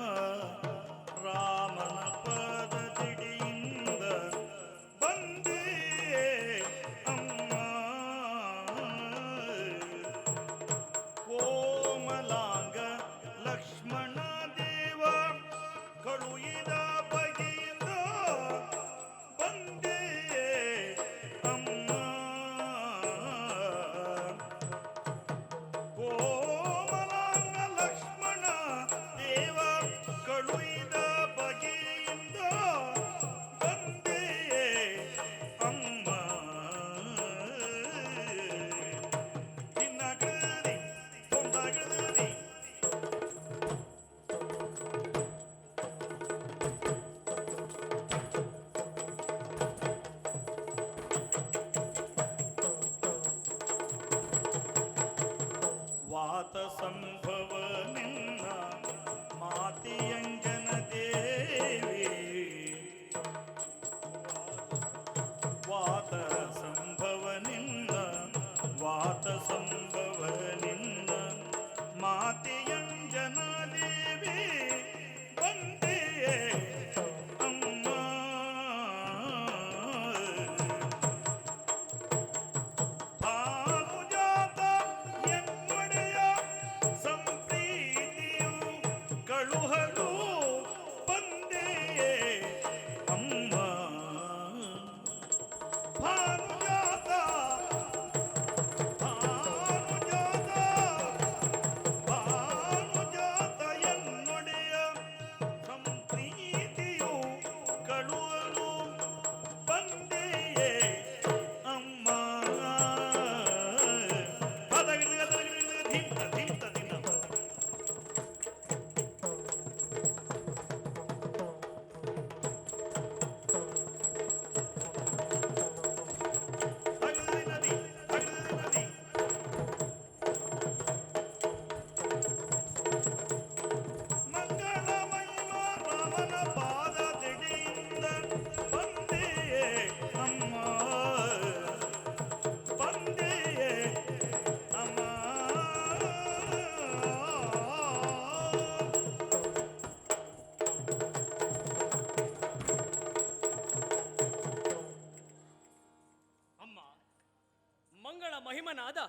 ಮಂಗಳ ಮಹಿಮನಾದ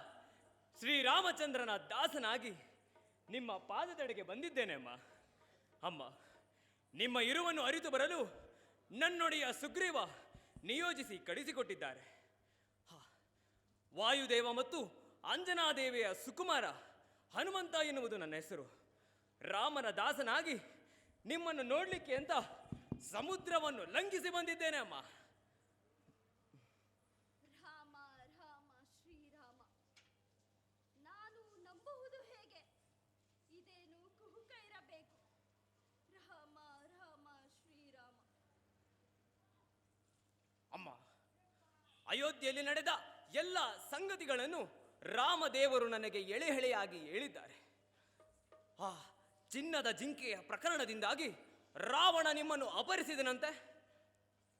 ಶ್ರೀರಾಮಚಂದ್ರನ ದಾಸನಾಗಿ ನಿಮ್ಮ ಪಾದದೆಡೆಗೆ ಬಂದಿದ್ದೇನೆ ಅಮ್ಮ. ಅಮ್ಮ, ನಿಮ್ಮ ಇರುವನ್ನು ಅರಿತು ಬರಲು ನನ್ನೊಡೆಯ ಸುಗ್ರೀವ ನಿಯೋಜಿಸಿ ಕಳಿಸಿಕೊಟ್ಟಿದ್ದಾರೆ. ವಾಯುದೇವ ಮತ್ತು ಅಂಜನಾದೇವಿಯ ಸುಕುಮಾರ ಹನುಮಂತ ಎನ್ನುವುದು ನನ್ನ ಹೆಸರು. ರಾಮನ ದಾಸನಾಗಿ ನಿಮ್ಮನ್ನು ನೋಡ್ಲಿಕ್ಕೆ ಅಂತ ಸಮುದ್ರವನ್ನು ಲಂಘಿಸಿ ಬಂದಿದ್ದೇನೆ ಅಮ್ಮ. ರಾಮ ರಾಮ ಶ್ರೀರಾಮ, ನಾನು ನಂಬುವುದು ಹೇಗೆ? ಇದೇನು ಕುಹುಕ ಇರಬೇಕು. ರಾಮ ರಾಮ ಶ್ರೀರಾಮ. ಅಮ್ಮ, ಅಯೋಧ್ಯೆಯಲ್ಲಿ ನಡೆದ ಎಲ್ಲ ಸಂಗತಿಗಳನ್ನು ರಾಮದೇವರು ನನಗೆ ಎಳೆ ಎಳೆಯಾಗಿ ಹೇಳಿದ್ದಾರೆ. ಆ ಚಿನ್ನದ ಜಿಂಕೆಯ ಪ್ರಕರಣದಿಂದಾಗಿ ರಾವಣ ನಿಮ್ಮನ್ನು ಅಪಹರಿಸಿದನಂತೆ.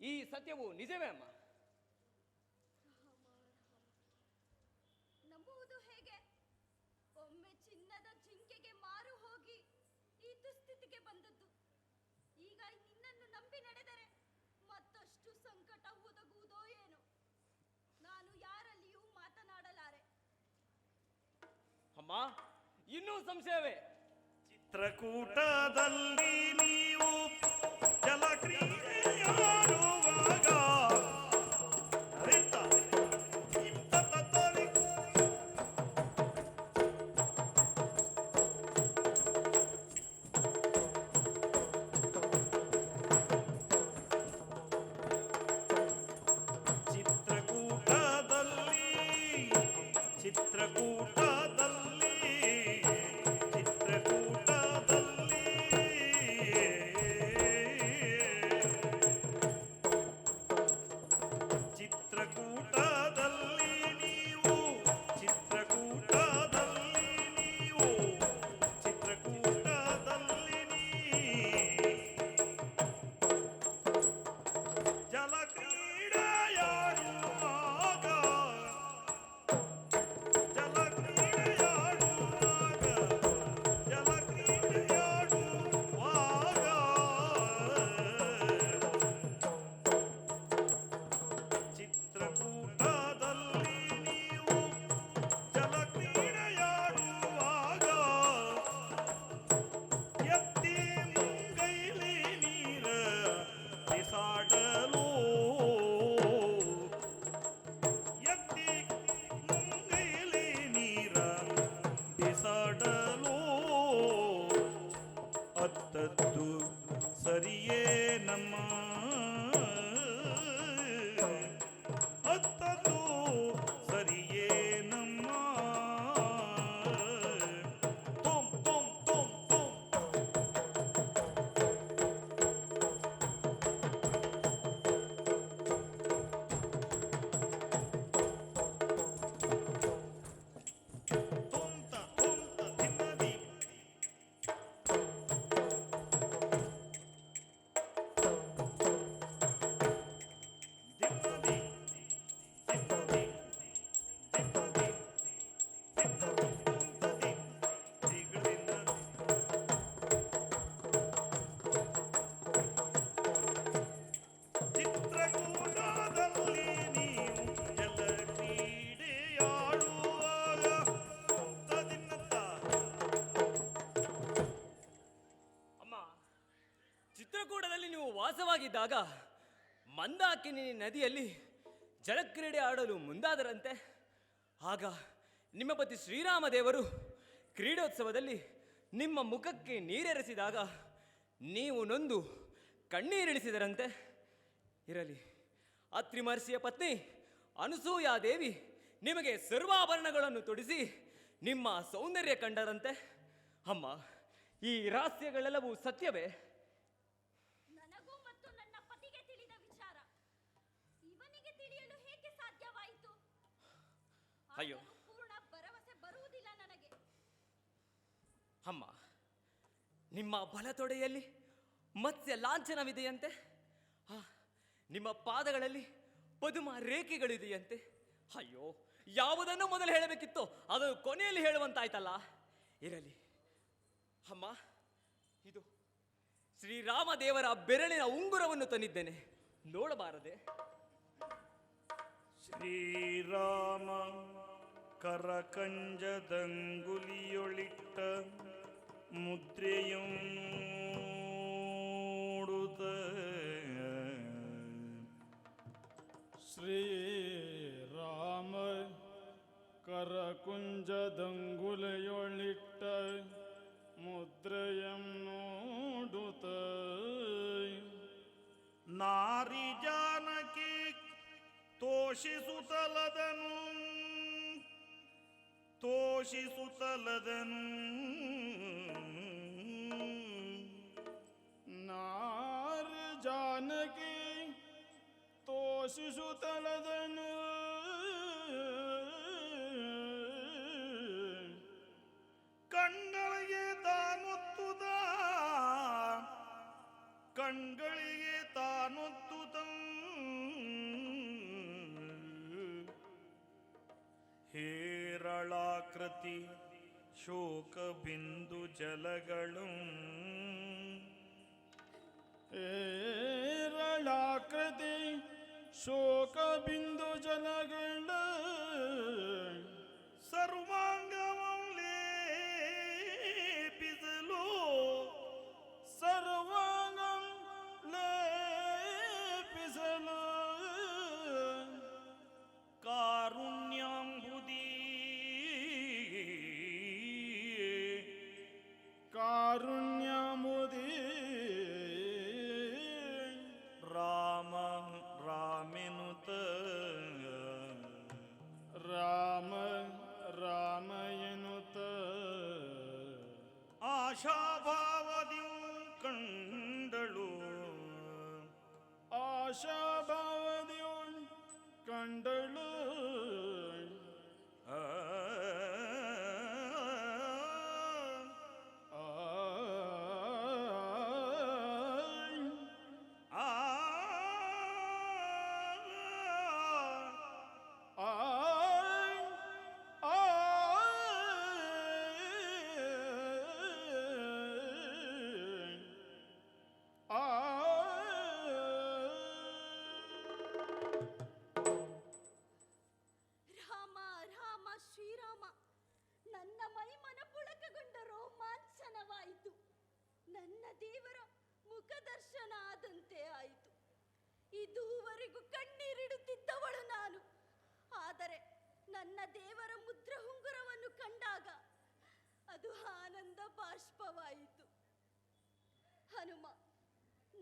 ಈ ಸತ್ಯವು ನಿಜವೇ ಅಮ್ಮ? ನಂಬುವುದು ಹೇಗೆ? ಒಮ್ಮೆ ಚಿನ್ನದ ಜಿಂಕೆಗೆ ಮಾರು ಹೋಗಿ ಈ ದುಸ್ಥಿತಿಗೆ ಬಂದದ್ದು. ಈಗ ನಿನ್ನನ್ನು ನಂಬಿ ನಡೆದರೆ ಮತ್ತಷ್ಟು ಸಂಕಟ ಒದಗುವುದೋ ಏನೋ. ನಾನು ಯಾರಲ್ಲಿಯೂ ಮಾತನಾಡಲಾರೆ. ಅಮ್ಮ, ಇನ್ನೂ ಸಂಶಯವೇ? ಚಿತ್ರಕೂಟದಲ್ಲಿ ನೀವು ಜಲಕ್ರೀಡೆಯಾಡುವಾಗ ಅರಿತ ಇಂಥದ್ದರಿ ಚಿತ್ರಕೂಟದಲ್ಲಿ ಅತ್ತದ್ದು ಸರಿಯೇ ನಮ್ಮ ಅತ್ತದ್ದು ಸರಿಯೇ ನಮ್ಮ ತುಂ ತುಂ ತುಂ ತುಂ ತುಂತ ತುಂತ ತಿನ್ನದಿ ದಿನ್ನದಿ ದಿನ್ನದಿ ದಿನ್ನದಿ ದಿನ್ನದಿ ತುಂತದಿ ದಿಗಳಿಂದ ಚಿತ್ರಕೂಟದಲ್ಲಿ ನೀವು ಜಲ ಕ್ರೀಡೆಯಾಡುವಾಗ ತುಂತದಿನ್ನತ್ತ ಅಮ್ಮ, ಚಿತ್ರಕೂಟದಲ್ಲಿ ನೀವು ವಾಸವಾಗಿದ್ದಾಗ ಮಂದಾಕಿನಿ ನದಿಯಲ್ಲಿ ಜಲಕ್ರೀಡೆ ಆಡಲು ಮುಂದಾದರಂತೆ. ಆಗ ನಿಮ್ಮ ಪತಿ ಶ್ರೀರಾಮದೇವರು ಕ್ರೀಡೋತ್ಸವದಲ್ಲಿ ನಿಮ್ಮ ಮುಖಕ್ಕೆ ನೀರೆರೆಸಿದಾಗ ನೀವು ನೊಂದು ಕಣ್ಣೀರಿಳಿಸಿದರಂತೆ. ಇರಲಿ, ಅತ್ರಿ ಮಹರ್ಷಿಯ ಪತ್ನಿ ಅನಸೂಯಾದೇವಿ ನಿಮಗೆ ಸರ್ವಾಭರಣಗಳನ್ನು ತೊಡಿಸಿ ನಿಮ್ಮ ಸೌಂದರ್ಯ ಕಂಡರಂತೆ. ಅಮ್ಮ, ಈ ರಹಸ್ಯಗಳೆಲ್ಲವೂ ಸತ್ಯವೇ? ನನಗೂ ಮತ್ತು ನನ್ನ ಪತಿಗೆ ತಿಳಿದ ವಿಚಾರ ಇವನಿಗೆ ತಿಳಿಯಲು ಹೇಗೆ ಸಾಧ್ಯವಾಯಿತು? ಅಯ್ಯೋ. ಆದರೂ ಪೂರ್ಣ ಭರವಸೆ ಬರುವುದಿಲ್ಲ ನನಗೆ. ಅಮ್ಮ, ನಿಮ್ಮ ಬಲತೊಡೆಯಲ್ಲಿ ಮತ್ಸ್ಯ ಲಾಂಛನವಿದೆಯಂತೆ. ಆ, ನಿಮ್ಮ ಪಾದಗಳಲ್ಲಿ ಪದುಮ ರೇಖೆಗಳಿದೆಯಂತೆ. ಅಯ್ಯೋ, ಯಾವುದನ್ನು ಮೊದಲು ಹೇಳಬೇಕಿತ್ತೋ ಅದು ಕೊನೆಯಲ್ಲಿ ಹೇಳುವಂತಾಯ್ತಲ್ಲ. ಇರಲಿ ಅಮ್ಮ, ಇದು ಶ್ರೀರಾಮದೇವರ ಬೆರಳಿನ ಉಂಗುರವನ್ನು ತಂದಿದ್ದೇನೆ, ನೋಡಬಾರದೆ? ಶ್ರೀರಾಮ ಕರಕಂಜದಂಗುಲಿಯೊಳಿಟ್ಟ ಮುದ್ರೆಯಂ ನೋಡುತ್ತ ಶ್ರೀರಾಮ ಕರಕುಂಜದಂಗುಲೆಯೊಳಿಟ್ಟ ಮುದ್ರೆಯಂ ನೋಡುತ್ತ ನಾರಿ ಜಾನಕಿ ತೋಷಿಸುತ್ತಲದನು ನಾರಿ ಜಾನಕಿ ತೋಷಿಸುತ್ತಲದನು ಕಣ್ಗಳಿಗೆ ತಾನೊತ್ತುದ ಹೇರಳಾಕೃತಿ ಶೋಕ ಬಿಂದು ಜಲಗಳು ಹೇರಳಾಕೃತಿ ಶೋಕ ಬಿಂದು ಜಲಗಳ ಸರ್ವಾಂಗವಂ ಲೇಪಿಸಲು ಸರ್ವಾಂಗಂ ಲೇಪಿಸಲು ಕಾರುಣ್ಯಾಂಬುದಿ ಕಾರುಣ್ಯಮುದಿ ರಾಮ ರಾಮೆನುತ ರಾಮ ರಾಮ ಎನ್ನುತ್ತ ಆಶಾಭಾವದಿಯು ಕಂಡಳು ಆಶಾಭಾವದಿಯು ಕಂಡಳು ಆ ರಾಮ ರಾಮ ಶ್ರೀರಾಮ, ನನ್ನ ಮೈಮನ ಪುಳಕಗೊಂಡ ರೋಮಾಂಚನವಾಯಿತು. ನನ್ನ ದೇವರ ಮುಖದರ್ಶನ ಆದಂತೆ ಆಯಿತು. ಇದುವರೆಗೂ ಕಣ್ಣೀರಿಡುತ್ತಿದ್ದವಳು ನಾನು. ಆದರೆ ನನ್ನ ದೇವರ ಮುದ್ರಹುಂಗುರವನ್ನು ಕಂಡಾಗ ಅದು ಆನಂದ ಬಾಷ್ಪವಾಯಿತು. ಹನುಮ,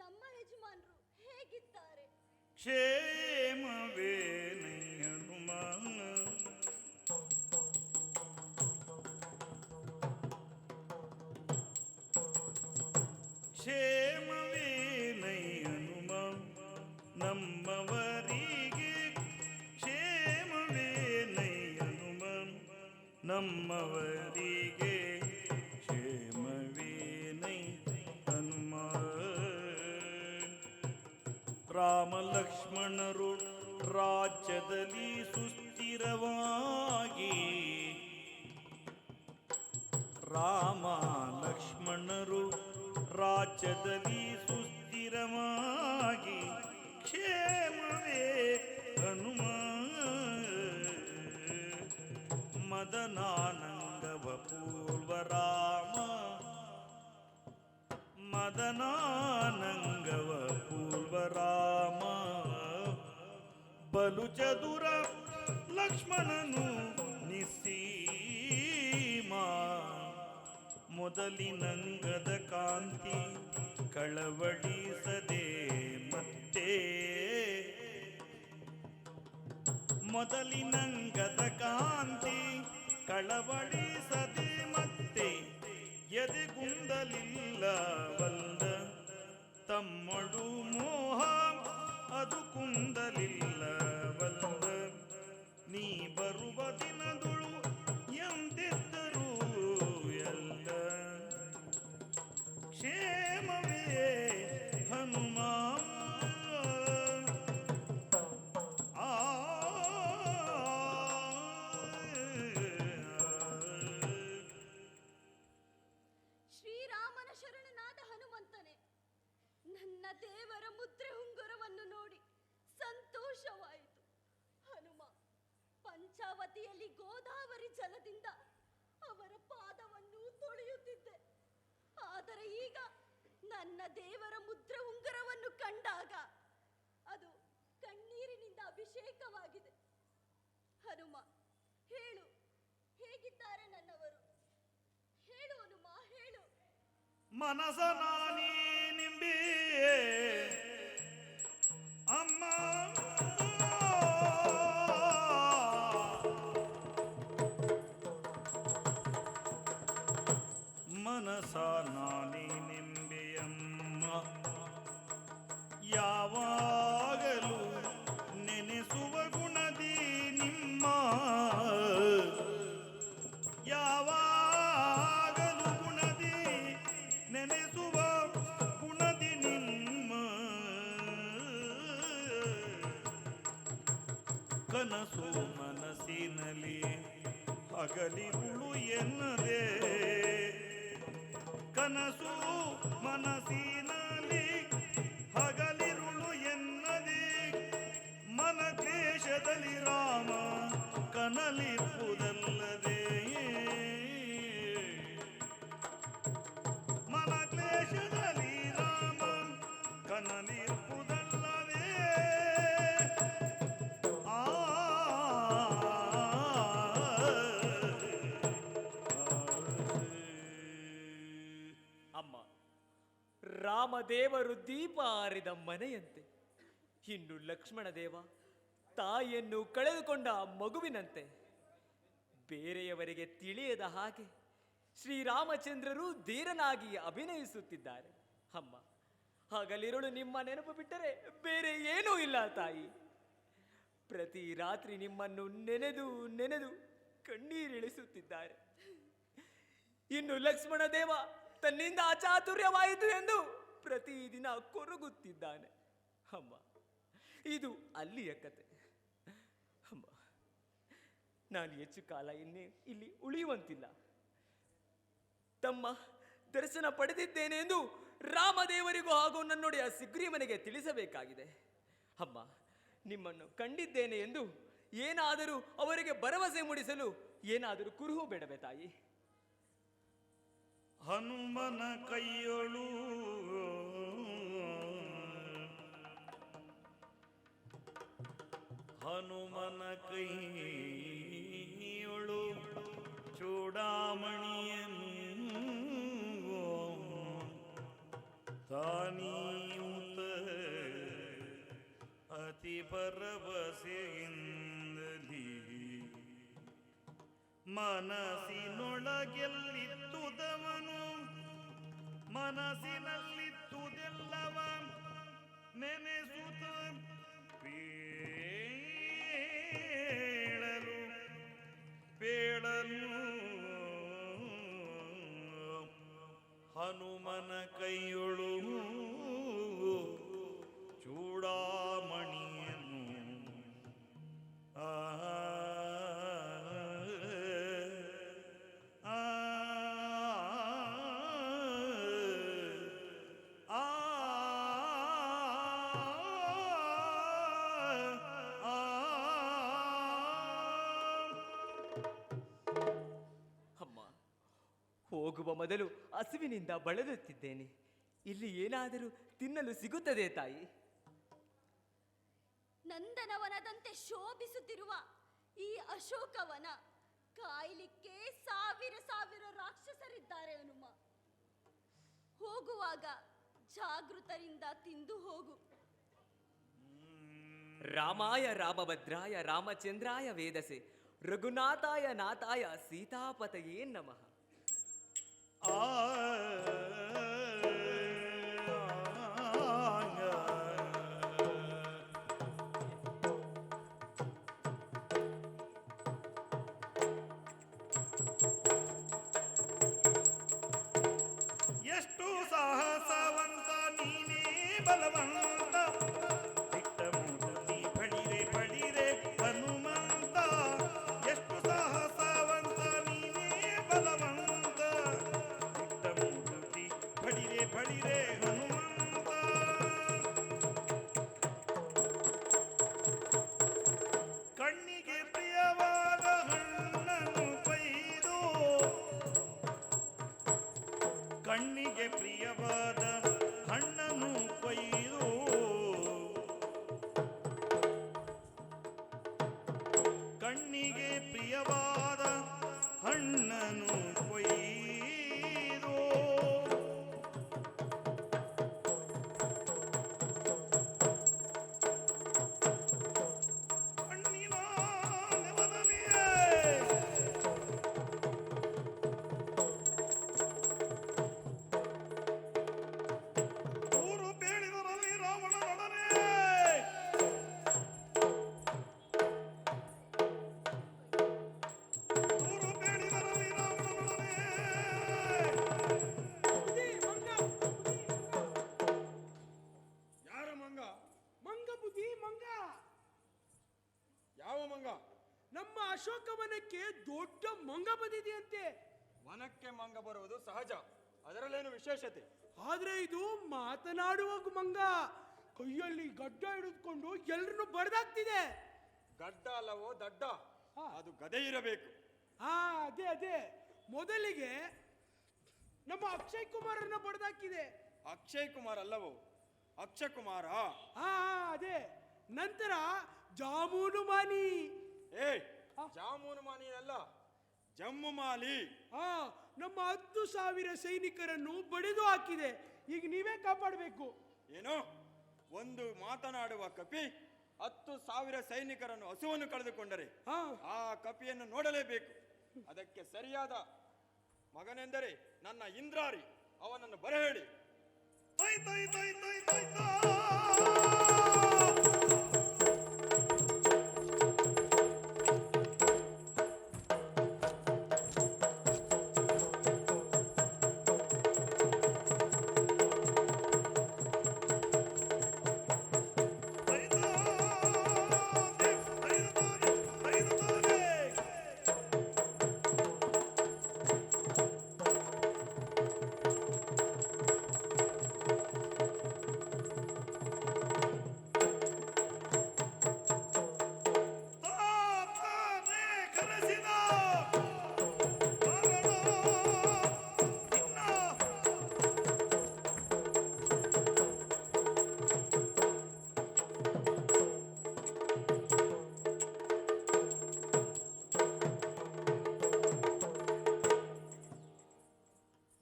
ನಮ್ಮ ಯಜಮಾನರು ಹೇಗಿದ್ದಾರೆ? ಕ್ಷೇಮವೇನೈ ಹನುಮ ಕ್ಷೇಮವೇನೈ ಹನುಮ ನಮ್ಮವರಿಗೆ ಕ್ಷೇಮವೇನೈ ಹನುಮ ನಮ್ಮವರಿಗೆ ಕ್ಷೇಮವೇನೈ ಹನುಮ ರಾಮ ಲಕ್ಷ್ಮಣರು ರಾಜ್ಯದಲ್ಲಿ ಸುಸ್ಥಿರವಾಗಿ ರಾಮ ಲಕ್ಷ್ಮಣರು ರಾಜ್ಯದಲ್ಲಿ ಸುಸ್ಥಿರವಾಗಿ ಕ್ಷೇಮವೇ ಹನುಮ ಮದನಾನಂಗವ ಪೂರ್ವ ರಾಮ ಮದನಾನಂಗವ ಪೂರ್ವ ರಾಮ ಬಲು ಚದುರ ಲಕ್ಷ್ಮಣನು ನಿಸ್ಸೀಮ ಮೊದಲಿನಂಗದ ಕಾಂತಿ ಕಳವಳಿಸದೆ ಮತ್ತೆ ಮೊದಲಿನಂಗದ ಕಾಂತಿ ಕಳವಳಿಸದೆ ಮತ್ತೆ ಎದೆಗುಂದಲಿಲ್ಲವಲ್ಲ ತಮ್ಮಳು ಮೋಹ ಅದು ಕುಂದಲಿಲ್ಲವಲ್ಲ ನೀ ಬರುವ ದಿನದುಳು ಎಂದಿದ್ದರೂ ಎಲ್ಲ ಕ್ಷೇಮವೇ ಹನುಮ ಶ್ರೀರಾಮನ ಶರಣನಾದ ಹನುಮಂತನೇ, ನನ್ನ ದೇವರ ಮುದ್ರೆ ಉಂಗುರವನ್ನು ನೋಡಿ ಸಂತೋಷವಾಯಿತು. ಹನುಮ, ಪಂಚವ ನೇತ್ರಾವತಿಯಲ್ಲಿ ಗೋದಾವರಿ ಜಲದಿಂದ ಅವರ ಪಾದವನ್ನು ತೊಳೆಯುತ್ತಿದ್ದೆ. ಆದರೆ ಈಗ ನನ್ನ ದೇವರ ಮುದ್ರೆ ಉಂಗುರವನ್ನು ಕಂಡಾಗ ಅದು ಕಣ್ಣೀರಿನಿಂದ ಅಭಿಷೇಕವಾಗಿದೆ. ಹನುಮ, ಹೇಳು, ಹೇಗಿದ್ದಾರೆ ನನ್ನವರು? ಹೇಳು ಹನುಮ, ಹೇಳು. ಮನಸ ನಾನೇ ನಿಂಬಿ ಅಮ್ಮ ಮನಸ ನಾನೇ ನಿಂಬೆಯಮ್ಮ ಯಾವಾಗಲೂ ನೆನೆಸುವ ಗುಣದಿ ನಿಮ್ಮ ಯಾವಾಗಲೂ ಗುಣದಿ ನೆನೆಸುವ ಗುಣದಿ ನಿಮ್ಮ ಕನಸು ಮನಸ್ಸಿನಲ್ಲಿ ಹಗಲಿರುಳು ಎನ್ನದೆ ಕನಸು ಮನಸ್ಸಿನಲ್ಲಿ ಹಗಲಿರುಳು ಎನ್ನದೆ ಮನ ಕ್ಲೇಶದಲ್ಲಿ ರಾಮ ಕನಲಿರುವುದಲ್ಲದೆ ಮನ ಕ್ಲೇಶದಲ್ಲಿ ರಾಮ ಕನಲಿರುವುದಲ್ಲದೆ ಅಮ್ಮ, ರಾಮದೇವರು ದೀಪ ಆರಿದ ಮನೆಯಂತೆ, ಇನ್ನು ಲಕ್ಷ್ಮಣ ದೇವ ತಾಯಿಯನ್ನು ಕಳೆದುಕೊಂಡ ಮಗುವಿನಂತೆ ಬೇರೆಯವರಿಗೆ ತಿಳಿಯದ ಹಾಗೆ ಶ್ರೀರಾಮಚಂದ್ರರು ಧೀರನಾಗಿ ಅಭಿನಯಿಸುತ್ತಿದ್ದಾರೆ. ಅಮ್ಮ, ಹಗಲಿರುಳು ನಿಮ್ಮ ನೆನಪು ಬಿಟ್ಟರೆ ಬೇರೆ ಏನೂ ಇಲ್ಲ ತಾಯಿ. ಪ್ರತಿ ರಾತ್ರಿ ನಿಮ್ಮನ್ನು ನೆನೆದು ನೆನೆದು ಕಣ್ಣೀರಿಳಿಸುತ್ತಿದ್ದಾರೆ. ಇನ್ನು ಲಕ್ಷ್ಮಣ ದೇವ ತನ್ನಿಂದ ಅಚಾತುರ್ಯವಾಯಿತು ಎಂದು ಪ್ರತಿದಿನ ಕೊರಗುತ್ತಿದ್ದಾನೆ. ಅಮ್ಮ, ಇದು ಅಲ್ಲಿಯ ಕತೆ. ಅಮ್ಮ, ನಾನು ಹೆಚ್ಚು ಕಾಲ ಇಲ್ಲಿ ಉಳಿಯುವಂತಿಲ್ಲ. ತಮ್ಮ ದರ್ಶನ ಪಡೆದಿದ್ದೇನೆ ಎಂದು ರಾಮದೇವರಿಗೂ ಹಾಗೂ ನನ್ನೊಡೆಯ ಸುಗ್ರೀವನಿಗೆ ತಿಳಿಸಬೇಕಾಗಿದೆ. ಅಮ್ಮ, ನಿಮ್ಮನ್ನು ಕಂಡಿದ್ದೇನೆ ಎಂದು ಏನಾದರೂ ಅವರಿಗೆ ಭರವಸೆ ಮೂಡಿಸಲು ಏನಾದರೂ ಕುರುಹು ಬೇಡವೇ ತಾಯಿ? ಹನುಮನ ಕೈಯೊಳು ಹನುಮನ ಕೈಯೊಳು ಚೂಡಾಮಣಿಯನ್ನು ತಾನೀಯುತ ಅತಿ ಭರವಸೆಯಿಂದಲೀ ಮನಸ್ಸಿನೊಳಗೆಲ್ಲಿತ್ತುದವನು ಮನಸ್ಸಿನಲ್ಲಿತ್ತುದೆಲ್ಲವ ನೆನೆಸುತ್ತ ಪೇಳಲು ಹನುಮನ ಕೈಯೊಳು ಚೂಡಾಮಣಿಯನ್ನು ಹೋಗುವ ಮೊದಲು ಹಸಿವಿನಿಂದ ಬಳಲುತ್ತಿದ್ದೇನೆ. ಇಲ್ಲಿ ಏನಾದರೂ ತಿನ್ನಲು ಸಿಗುತ್ತದೆ ತಾಯಿ? ನಂದನವನದಂತೆ ಶೋಭಿಸುತ್ತಿರುವ ಈ ಅಶೋಕವನ ಕಾಯಲಿಕ್ಕೆ ಸಾವಿರ ಸಾವಿರ ರಾಕ್ಷಸರಿದ್ದಾರೆ ಹನುಮ. ಹೋಗುವಾಗ ಜಾಗೃತರಿಂದ ತಿಂದು ಹೋಗು. ರಾಮಾಯ ರಾಮಭದ್ರಾಯ ರಾಮಚಂದ್ರಾಯ ವೇದಸೆ ರಘುನಾಥಾಯ ನಾಥಾಯ ಸೀತಾಪತಯೇ ನಮಃ. ಎಷ್ಟು ಸಾಹಸವಂತ ನೀನೇ ಬಲವಂತ ಬಿಟ್ಟ ಮೂರ್ತಿ ಬಳಿರೆ ಬಳಿರೆ ಹನುಮಂತ. ಎಷ್ಟು ಸಾಹಸವಂತ ನೀನೇ ಬಲವಂತ ಬಿಟ್ಟ ಮೂರ್ತಿ ಕಣ್ಣಿಗೆ ಪ್ರಿಯವಾದ ಹಣ್ಣನು ಕೊಯ್ದು ಹಣ್ಣಿನ ನೆವದಲ್ಲಿಯೇ ಊರು ಬೇಡಿದರಲ್ಲಿ ರಾವಣನೊಡನೆ ಊರು ಬೇಡಿದರಲ್ಲಿ ರಾವಣನೊಡನೆ ಯಾರ ಮಂಗ? ಮಂಗ ಬುದ್ಧಿ ಮಂಗ. ಯಾವ ಮಂಗ? ನಮ್ಮ ಅಶೋಕವನಕ್ಕೆ ದೊಡ್ಡ ಮಂಗ ಬಂದಿದೆಯಂತೆ. ವನಕ್ಕೆ ಮಂಗ ಬರುವುದು ಸಹಜ, ಅದರಲ್ಲೇನು ವಿಶೇಷತೆ? ಆದ್ರೆ ಇದು ಮಾತನಾಡುವ ಮಂಗ. ಕೈಯಲ್ಲಿ ಗಡ್ಡ ಹಿಡಿದುಕೊಂಡು ಎಲ್ರನ್ನು ಬಡ್ದಾಕ್ತಿದೆ. ಗಡ್ಡ ಅಲ್ಲವೋ ದಡ್ಡ? ಹಾ. ಅದು ಗದೆ ಇರಬೇಕು. ಹಾ, ಅದೇ ಅದೇ. ಮೊದಲಿಗೆ ನಮ್ಮ ಅಕ್ಷಯ್ ಕುಮಾರನ್ನ ಬಡ್ದಾಕಿದೆ. ಅಕ್ಷಯ್ ಕುಮಾರ್ ಅಲ್ಲವೋ? ಅಕ್ಷಯ್ ಕುಮಾರ. ಹಾ, ಅದೇ. ನಂತರ ಜಾಮೂನು ಮಾನಿ. ಏ, ಜಾಮೂನು ಮಾನಿ ಅಲ್ಲ, ಜಮ್ಮು ಮಾಲಿ. ಹಾ, ನಮ್ಮ 10,000 ಸೈನಿಕರನ್ನು ಬಡಿದು ಹಾಕಿದೆ. ಈಗ ನೀವೇ ಕಾಪಾಡಬೇಕು. ಏನು? ಒಂದು ಮಾತನಾಡುವ ಕಪಿ 10,000 ಸೈನಿಕರನ್ನು ಹಸುವನ್ನು ಕಳೆದುಕೊಂಡರೆ ಹಾ, ಆ ಕಪಿಯನ್ನು ನೋಡಲೇಬೇಕು. ಅದಕ್ಕೆ ಸರಿಯಾದ ಮಗನೆಂದರೆ ನನ್ನ ಇಂದ್ರಾರಿ. ಅವನನ್ನು ಬರಹೇಳಿ. ತೈ ತೈ ತೈ ತೈ ತೈ ತಾ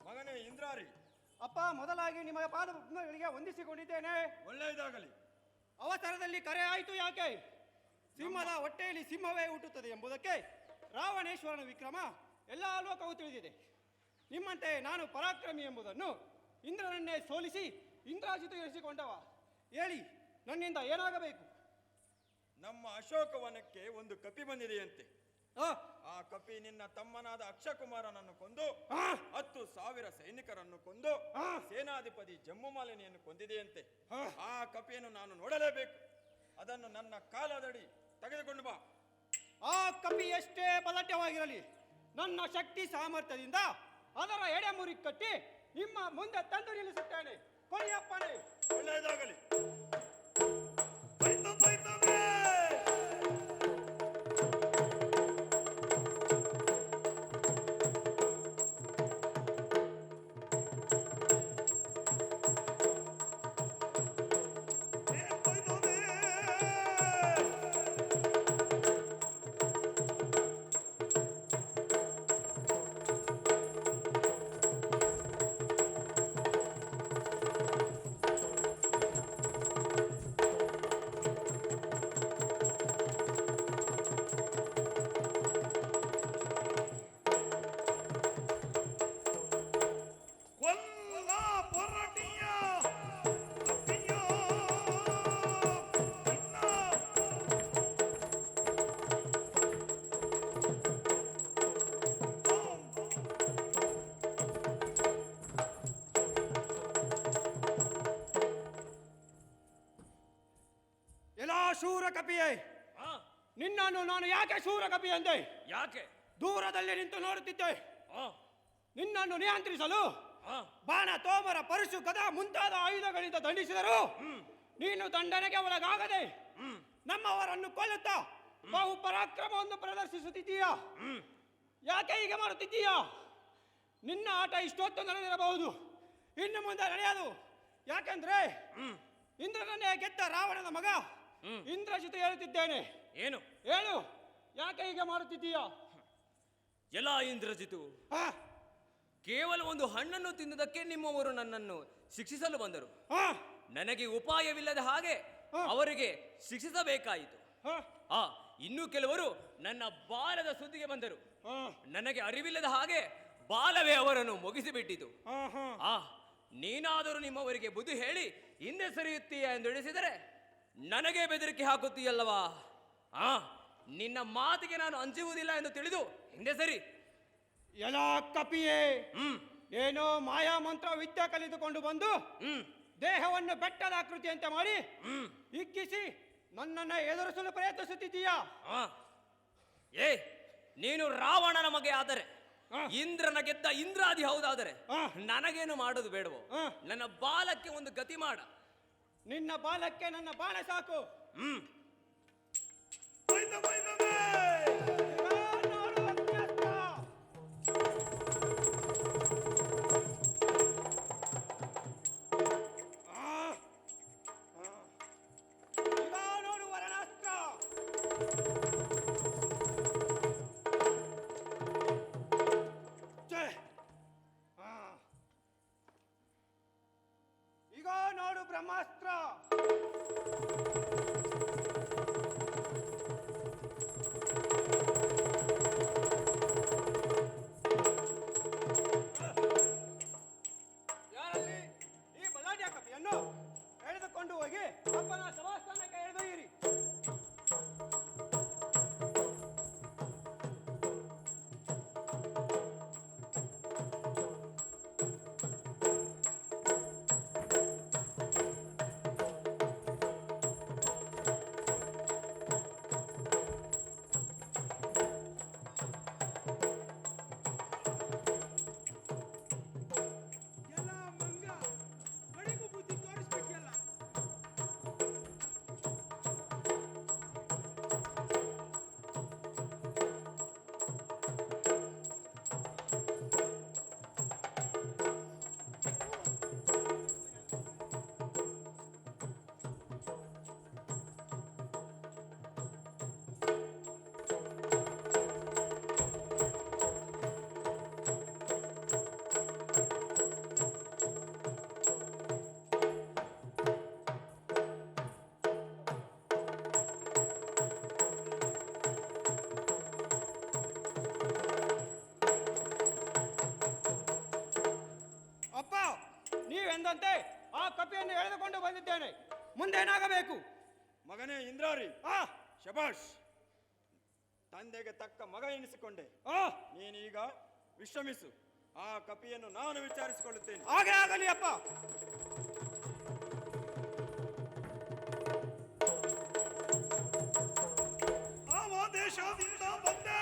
ಮಗನೇ ಇಂದ್ರಾರಿ, ಅಪ್ಪ, ಮೊದಲಾಗಿ ನಿಮ್ಮ ಪಾದಗಳಿಗೆ ವಂದಿಸಿಕೊಂಡಿದ್ದೇನೆ. ಒಳ್ಳೆಯದಾಗಲಿ. ಅವಸರದಲ್ಲಿ ಕರೆ ಆಯಿತು ಯಾಕೆ? ಸಿಂಹದ ಹೊಟ್ಟೆಯಲ್ಲಿ ಸಿಂಹವೇ ಹುಟ್ಟುತ್ತದೆ ಎಂಬುದಕ್ಕೆ ರಾವಣೇಶ್ವರನ ವಿಕ್ರಮ ಎಲ್ಲ ಲೋಕವು ತಿಳಿದಿದೆ. ನಿಮ್ಮಂತೆ ನಾನು ಪರಾಕ್ರಮಿ ಎಂಬುದನ್ನು ಇಂದ್ರನನ್ನೇ ಸೋಲಿಸಿ ಇಂದ್ರಾಜಿತು ಎನಿಸಿಕೊಂಡವ. ಹೇಳಿ, ನನ್ನಿಂದ ಏನಾಗಬೇಕು? ನಮ್ಮ ಅಶೋಕವನಕ್ಕೆ ಒಂದು ಕಪಿ ಬಂದಿದೆಯಂತೆ. ಆ, ಆ ಕಪಿ ನಿನ್ನ ತಮ್ಮನಾದ ಅಕ್ಷಕುಮಾರನನ್ನು ಕೊಂದು ಆ, 10,000 ಸೈನಿಕರನ್ನು ಕೊಂದು ಆ. ಸೇನಾಧಿಪತಿ ಜಮ್ಮುಮಾಲಿನಿಯನ್ನು ಕೊಂದಿದೆಯಂತೆ. ಆ. ಆ ಕಪಿಯನ್ನು ನಾನು ನೋಡಲೇಬೇಕು. ಅದನ್ನು ನನ್ನ ಕಾಲದಡಿ ತೆಗೆದುಕೊಂಡು ಬಾ. ಆ ಕಪಿ ಎಷ್ಟೇ ಬಲಟ್ಯವಾಗಿರಲಿ, ನನ್ನ ಶಕ್ತಿ ಸಾಮರ್ಥ್ಯದಿಂದ ಅದರ ಎಡೆ ಮುರಿ ಕಟ್ಟಿ ನಿಮ್ಮ ಮುಂದೆ ತಂದು ನಿಲ್ಲಿಸುತ್ತೇನೆ. ಕೊಯ್ಯಪ್ಪಣೆ. ಒಳ್ಳೆಯದಾಗಲಿ. ತೈತ ತೈತವೇ ಶೂರ ಕಪಿಯೇ, ನಿನ್ನನ್ನು ನಾನು ಯಾಕೆ ಶೂರ ಕಪಿ ಅಂದೆ? ಯಾಕೆ? ದೂರದಲ್ಲಿ ನಿಂತು ನೋಡುತ್ತಿದ್ದೆ. ಆ, ನಿನ್ನನ್ನು ನಿಯಂತ್ರಿಸಲು ಆ, ಬಾಣ, ತೋಮರ, ಪರಶು, ಗದಾ ಮುಂತಾದ ಆಯುಧಗಳಿಂದ ದಂಡಿಸಿದರು. ನೀನು ದಂಡನೆಗೆ ಒಳಗಾಗದೆ ನಮ್ಮವರನ್ನು ಕೊಲ್ಲುತ್ತಾ ಬಹು ಪರಾಕ್ರಮವನ್ನು ಪ್ರದರ್ಶಿಸುತ್ತಿದ್ದೀಯಾ? ಯಾಕೆ ಹೀಗೆ ಮಾಡುತ್ತಿದ್ದೀಯಾ? ನಿನ್ನ ಆಟ ಇಷ್ಟೊತ್ತು ನಡೆದಿರಬಹುದು, ಇನ್ನು ಮುಂದೆ ನಡೆಯದು. ಯಾಕೆಂದ್ರೆ ಇಂದ್ರನನ್ನೇ ಗೆದ್ದ ರಾವಣನ ಮಗ ಇಂದ್ರಜಿತು ಹೇಳುತ್ತಿದ್ದೇನೆ. ಏನು? ಹೇಳು, ಯಾಕೆ ಹೀಗೆ ಮಾಡುತ್ತಿದ್ದೀಯಾ? ಎಲ್ಲ ಇಂದ್ರಜಿತು, ಆ, ಕೇವಲ ಒಂದು ಹಣ್ಣನ್ನು ತಿನ್ನುವುದಕ್ಕೆ ನಿಮ್ಮವರು ನನ್ನನ್ನು ಶಿಕ್ಷಿಸಲು ಬಂದರು. ಆ, ನನಗೆ ಉಪಾಯವಿಲ್ಲದ ಹಾಗೆ ಅವರಿಗೆ ಶಿಕ್ಷಿಸಬೇಕಾಯಿತು. ಆ, ಇನ್ನು ಕೆಲವರು ನನ್ನ ಬಾಲದ ಸುದ್ದಿಗೆ ಬಂದರು. ಆ, ನನಗೆ ಅರಿವಿಲ್ಲದ ಹಾಗೆ ಬಾಲವೇ ಅವರನ್ನು ಮುಗಿಸಿಬಿಟ್ಟಿತು. ಆ, ಆ. ಆ ನೀನಾದರೂ ನಿಮ್ಮವರಿಗೆ ಬುದ್ಧಿ ಹೇಳಿ ಹಿಂದೆ ಸರಿಯುತ್ತೀಯ ಎಂದು ಎಣಿಸಿದರೆ ನನಗೆ ಬೆದರಿಕೆ ಹಾಕುತ್ತೀಯಲ್ಲವಾ? ನಿನ್ನ ಮಾತಿಗೆ ನಾನು ಅಂಜುವುದಿಲ್ಲ ಎಂದು ತಿಳಿದು ಹಿಂದೆ ಸರಿ. ಎಲ ಕಪಿಯೇ, ಏನೋ ಮಾಯಾ ಮಂತ್ರ ವಿದ್ಯೆ ಕಲಿತುಕೊಂಡು ಬಂದು ದೇಹವನ್ನು ಬೆಟ್ಟದ ಆಕೃತಿಯಂತೆ ಮಾಡಿ ಇಕ್ಕಿಸಿ ನನ್ನನ್ನು ಎದುರಿಸಲು ಪ್ರಯತ್ನಿಸುತ್ತಿದ್ದೀಯಾ? ನೀನು ರಾವಣನ ಮಗೆ ಆದರೆ, ಇಂದ್ರನ ಗೆದ್ದ ಇಂದ್ರಾದಿ ಹೌದಾದರೆ ನನಗೇನು ಮಾಡೋದು ಬೇಡವೋ? ನನ್ನ ಬಾಲಕ್ಕೆ ಒಂದು ಗತಿ ಮಾಡ. ನಿನ್ನ ಬಾಲಕ್ಕೆ ನನ್ನ ಬಾಣ ಸಾಕು. ನೋಡು ವರಣಾಸ್ತ್ರ. ಈಗ ನೋಡು ಬ್ರಹ್ಮಾಸ್ತ್ರ. ಯಾರಲ್ಲಿ ಈ ಬಲಾಢ್ಯ ಕಪಿಯನ್ನು ಎಳೆದುಕೊಂಡು ಹೋಗಿ ಅಪ್ಪನ ಸಭಾಸ್ಥಾನಕ್ಕೆ ಎಳೆದೊಯ್ಯಿರಿ. ಅಪ್ಪ, ನೀವೆಂದಂತೆ ಆ ಕಪಿಯನ್ನು ಎಳೆದುಕೊಂಡು ಬಂದಿದ್ದೇನೆ. ಮುಂದೇನಾಗಬೇಕು? ಮಗನೇ ಇಂದ್ರಾರಿ, ಆ, ಶಬಾಷ್, ತಂದೆಗೆ ತಕ್ಕ ಮಗ ಎನಿಸಿಕೊಂಡೆ. ಆ, ನೀನೀಗ ವಿಶ್ರಮಿಸು. ಆ ಕಪಿಯನ್ನು ನಾನು ವಿಚಾರಿಸಿಕೊಳ್ಳುತ್ತೇನೆ. ಹಾಗೆ ಆಗಲಿ ಅಪ್ಪ. ಆವ ದೇಶದಿಂದ ಬಂದೆ,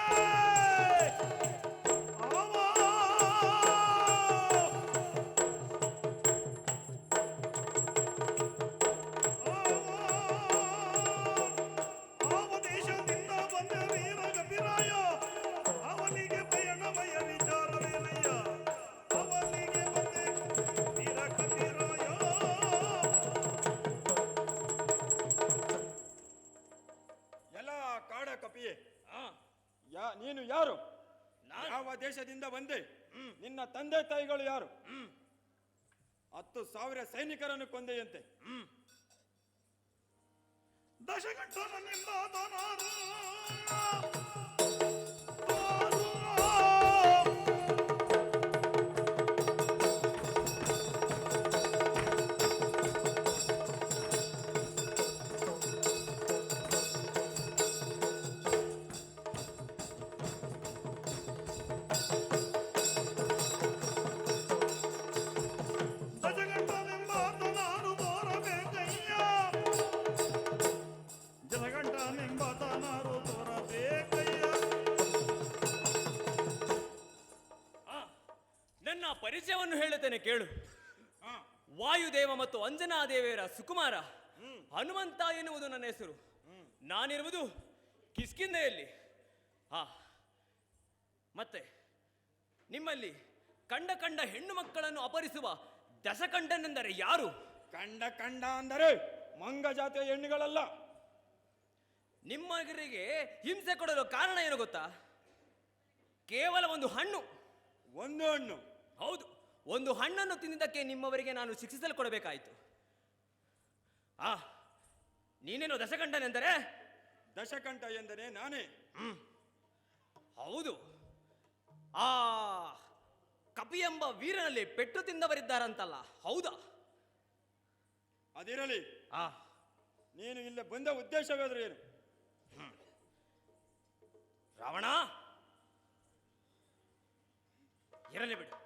ಆವ ದೇಶದಿಂದ ಬಂದೆ ವೀರ ಕಪಿರಾಯ. ಅವನಿಗೆ ಪಯಣಮಯ ವಿಚಾರವೇನಯ್ಯ, ಅವನಿಗೆ ಬಂದೆ ವೀರ ಕಪಿರಾಯ. ಎಲ್ಲ ಕಾಡ ಕಪಿಯೇ, ನೀನು ಯಾರು? ಯಾವ ದೇಶದಿಂದ ಬಂದೆ? ನಿನ್ನ ತಂದೆ ತಾಯಿಗಳು ಯಾರು? 10,000 ಸೈನಿಕರನ್ನು ಕೊಂದೆಯಂತೆ. ದಶಗಂಟನಿಂದ ಧನಾರು ನನ್ನ ಪರಿಚಯವನ್ನು ಹೇಳುತ್ತೇನೆ ಕೇಳು. ವಾಯುದೇವ ಮತ್ತು ಅಂಜನಾದೇವಿಯರ ಸುಕುಮಾರ ಹನುಮಂತ ಎನ್ನುವುದು ನನ್ನ ಹೆಸರು. ನಾನಿರುವುದು ಕಿಷ್ಕಿಂಧೆಯಲ್ಲಿ. ಮತ್ತೆ ನಿಮ್ಮಲ್ಲಿ ಕಂಡ ಹೆಣ್ಣು ಮಕ್ಕಳನ್ನು ಅಪಹರಿಸುವ ದಶಕಂಠನೆಂದರೆ ಯಾರು? ಕಂಡ ಅಂದರೆ ಮಂಗ ಜಾತಿಯ ಹೆಣ್ಣುಗಳಲ್ಲ. ನಿಮ್ಮಗರಿಗೆ ಹಿಂಸೆ ಕೊಡಲು ಕಾರಣ ಏನು ಗೊತ್ತಾ? ಕೇವಲ ಒಂದು ಹಣ್ಣು. ಒಂದು ಹಣ್ಣು? ಹೌದು, ಒಂದು ಹಣ್ಣನ್ನು ತಿಂದಿದ್ದಕ್ಕೆ ನಿಮ್ಮವರಿಗೆ ನಾನು ಶಿಕ್ಷಿಸಲ್ಕೊಡಬೇಕಾಯಿತು. ನೀನೇನು ದಶಕಂಠನೆಂದರೆ? ದಶಕಂಠ ಎಂದರೆ ನಾನೇ. ಹೌದು, ಆ ಕಪಿ ಎಂಬ ವೀರನಲ್ಲಿ ಪೆಟ್ಟು ತಿಂದವರಿದ್ದಾರಂತಲ್ಲ, ಹೌದಾ? ಅದಿರಲಿ, ನೀನು ಇಲ್ಲಿ ಬಂದ ಉದ್ದೇಶವಾದ್ರೆ ಏನು? ರಾವಣ, ಇರಲಿ ಬಿಡು.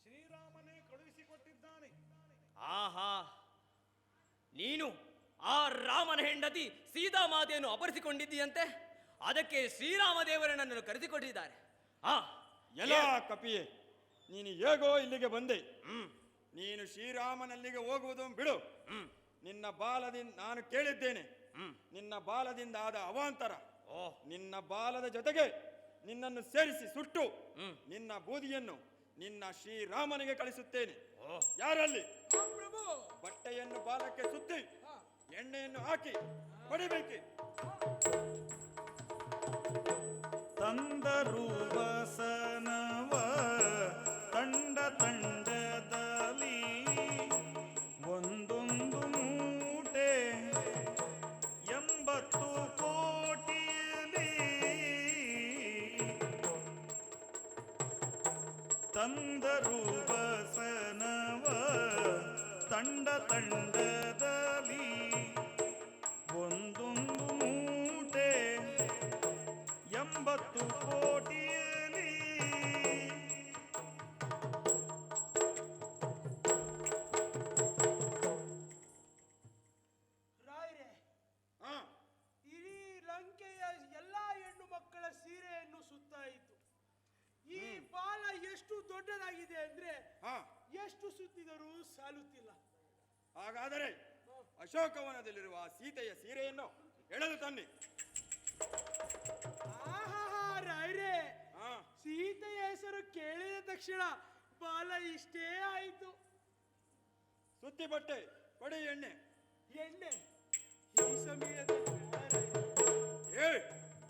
ಶ್ರೀರಾಮನೇ ಕಳುಹಿಸಿಕೊಟ್ಟಿದ್ದಾನೆ. ಆಹಾ, ನೀನು ಆ ರಾಮನ ಹೆಂಡತಿ ಸೀತಾಮಾತೆಯನ್ನು ಅಪಹರಿಸಿಕೊಂಡಿದ್ದೀಯಂತೆ. ಅದಕ್ಕೆ ಶ್ರೀರಾಮದೇವರೇ ನನ್ನನ್ನು ಕರೆಸಿಕೊಟ್ಟಿದ್ದಾರೆ. ಎಲ್ಲ ಕಪಿಯೇ, ನೀನು ಹೇಗೋ ಇಲ್ಲಿಗೆ ಬಂದೆ. ನೀನು ಶ್ರೀರಾಮನಲ್ಲಿಗೆ ಹೋಗುವುದು ಬಿಡು. ನಿನ್ನ ಬಾಲದಿಂದ ನಾನು ಕೇಳಿದ್ದೇನೆ, ನಿನ್ನ ಬಾಲದಿಂದ ಆದ ಅವಾಂತರ, ನಿನ್ನ ಬಾಲದ ಜೊತೆಗೆ ನಿನ್ನನ್ನು ಸೇರಿಸಿ ಸುಟ್ಟು ನಿನ್ನ ಬೂದಿಯನ್ನು ನಿನ್ನ ಶ್ರೀರಾಮನಿಗೆ ಕಳಿಸುತ್ತೇನೆ. ಯಾರಲ್ಲಿ? ಬಟ್ಟೆಯನ್ನು ಬಾಲಕ್ಕೆ ಸುತ್ತಿ ಎಣ್ಣೆಯನ್ನು ಹಾಕಿ ಹೊಡಿಬೇಕೆ. ತಂದರು ವಸನವ ತಂಡ ತಂಡದಲ್ಲಿ ಒಂದೊಂದು ಮೂಟೆ 80 ಕೋಟಿಯಲ್ಲಿ ತಂದರು ಬಸನವ ತಂಡ ತಂಡದಲ್ಲಿ ಒಂದೊಂದು ಮೂಟೆ 80 ಕೋಟಿಯಲ್ಲಿ. ರಾಯರೇ, ಇಡೀ ಲಂಕೆಯ ಎಲ್ಲಾ ಹೆಣ್ಣು ಮಕ್ಕಳ ಸೀರೆಯನ್ನು ಸುತ್ತಾಯಿತು. ಈ ಬಾಲ ಎಷ್ಟು ದೊಡ್ಡದಾಗಿದೆ ಅಂದ್ರೆ ಎಷ್ಟು ಸುತ್ತಿದರೂ ಸಾಲುತ್ತಿಲ್ಲ. ಹಾಗಾದರೆ ಅಶೋಕವನದಲ್ಲಿರುವ ಸೀತೆಯ ಸೀರೆಯನ್ನು ಎಳೆದು ತನ್ನಿ. ರಾಯರೇ, ಸೀತೆಯ ಹೆಸರು ಕೇಳಿದ ತಕ್ಷಣ ಬಾಲ ಇಷ್ಟೇ ಆಯಿತು. ಸುತ್ತಿ ಬಟ್ಟೆ ಕೊಡಿ. ಎಣ್ಣೆ ಈ ಸಮಯದಲ್ಲಿ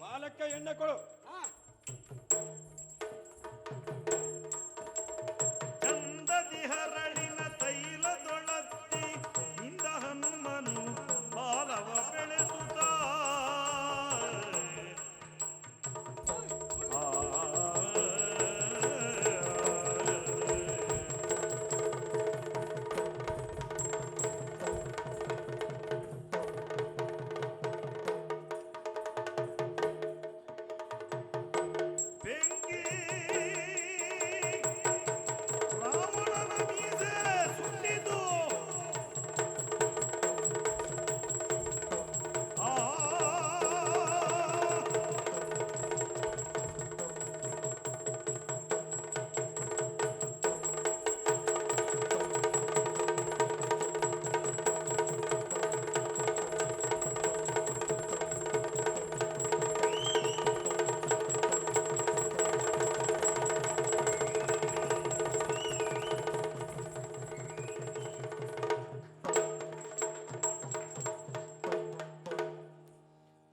ಬಾಲಕ್ಕೆ ಎಣ್ಣೆ ಕೊಡು. ಚಂದದಿ ಹರಳಿನ ತೈಲದೊಳತ್ತಿ ಇಂದ ಹನುಮನು ಬಾಲವ ಬೆಳೆಸುತ್ತ ಬೆಂಕಿ ರಾವಣನ ಮೀಸೆ ಸುಟ್ಟಿತು.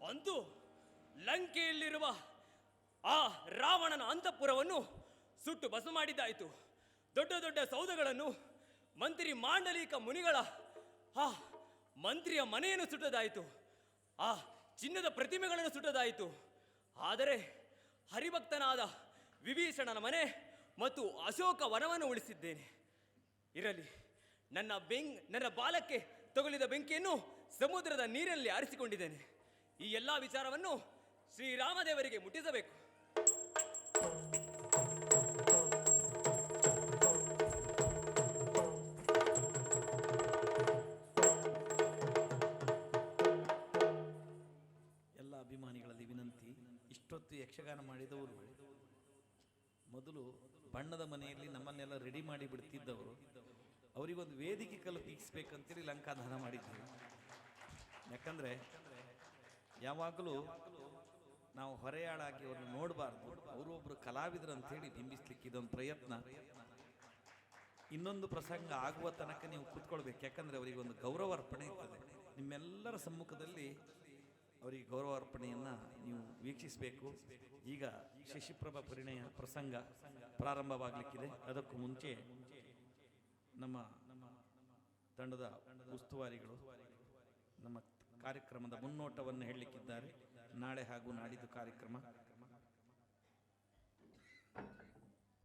ಅಂತೂ ಲಂಕೆಯಲ್ಲಿರುವ ಆ ರಾವಣನ ಅಂತಃಪುರವನ್ನು ಸುಟ್ಟು ಬಸು ಮಾಡಿದ್ದಾಯಿತು. ದೊಡ್ಡ ದೊಡ್ಡ ಸೌಧಗಳನ್ನು, ಮಂತ್ರಿ ಮಾಂಡಲಿಕ ಮುನಿಗಳ ಮಂತ್ರಿಯ ಮನೆಯನ್ನು ಸುಟ್ಟದಾಯಿತು. ಆ ಚಿನ್ನದ ಪ್ರತಿಮೆಗಳನ್ನು ಸುಟ್ಟದಾಯಿತು. ಆದರೆ ಹರಿಭಕ್ತನಾದ ವಿಭೀಷಣನ ಮನೆ ಮತ್ತು ಅಶೋಕ ವನವನ್ನು ಉಳಿಸಿದ್ದೇನೆ. ಇರಲಿ, ನನ್ನ ಬಾಲಕ್ಕೆ ತಗುಲಿದ ಬೆಂಕಿಯನ್ನು ಸಮುದ್ರದ ನೀರಿನಲ್ಲಿ ಆರಿಸಿಕೊಂಡಿದ್ದೇನೆ. ಈ ಎಲ್ಲ ವಿಚಾರವನ್ನು ಶ್ರೀರಾಮದೇವರಿಗೆ ಮುಟ್ಟಿಸಬೇಕು. ಎಲ್ಲ ಅಭಿಮಾನಿಗಳಲ್ಲಿ ವಿನಂತಿ, ಇಷ್ಟೊತ್ತು ಯಕ್ಷಗಾನ ಮಾಡಿದವರು ಮೊದಲು ಬಣ್ಣದ ಮನೆಯಲ್ಲಿ ನಮ್ಮನ್ನೆಲ್ಲ ರೆಡಿ ಮಾಡಿ ಬಿಡ್ತಿದ್ದವರು ಅವರಿಗೊಂದು ವೇದಿಕೆ ಕಲ್ಪಿಸಬೇಕಂತೇಳಿ ಲಂಕಾದಾನ ಮಾಡಿದ್ದೀವಿ. ಯಾಕಂದರೆ ಯಾವಾಗಲೂ ನಾವು ಹೊರೆಯಾಳಾಗಿ ಅವ್ರನ್ನ ನೋಡಬಾರ್ದು, ಅವರು ಒಬ್ಬರು ಕಲಾವಿದರು ಅಂಥೇಳಿ ಬಿಂಬಿಸ್ಲಿಕ್ಕೆ ಇದೊಂದು ಪ್ರಯತ್ನ. ಇನ್ನೊಂದು ಪ್ರಸಂಗ ಆಗುವ ತನಕ ನೀವು ಕೂತ್ಕೊಳ್ಬೇಕು, ಯಾಕಂದರೆ ಅವರಿಗೊಂದು ಗೌರವ ಅರ್ಪಣೆ ಇರ್ತದೆ. ನಿಮ್ಮೆಲ್ಲರ ಸಮ್ಮುಖದಲ್ಲಿ ಅವರಿಗೆ ಗೌರವಾರ್ಪಣೆಯನ್ನು ನೀವು ವೀಕ್ಷಿಸಬೇಕು. ಈಗ ಶಶಿಪ್ರಭಾ ಪರಿಣಯ ಪ್ರಸಂಗ ಪ್ರಾರಂಭವಾಗಲಿಕ್ಕಿದೆ. ಅದಕ್ಕೂ ಮುಂಚೆ ನಮ್ಮ ತಂಡದ ಉಸ್ತುವಾರಿಗಳು ನಮ್ಮ ಕಾರ್ಯಕ್ರಮದ ಮುನ್ನೋಟವನ್ನು ಹೇಳಲಿಕ್ಕಿದ್ದಾರೆ. ನಾಳೆ ಹಾಗೂ ನಾಡಿದ್ದು ಕಾರ್ಯಕ್ರಮ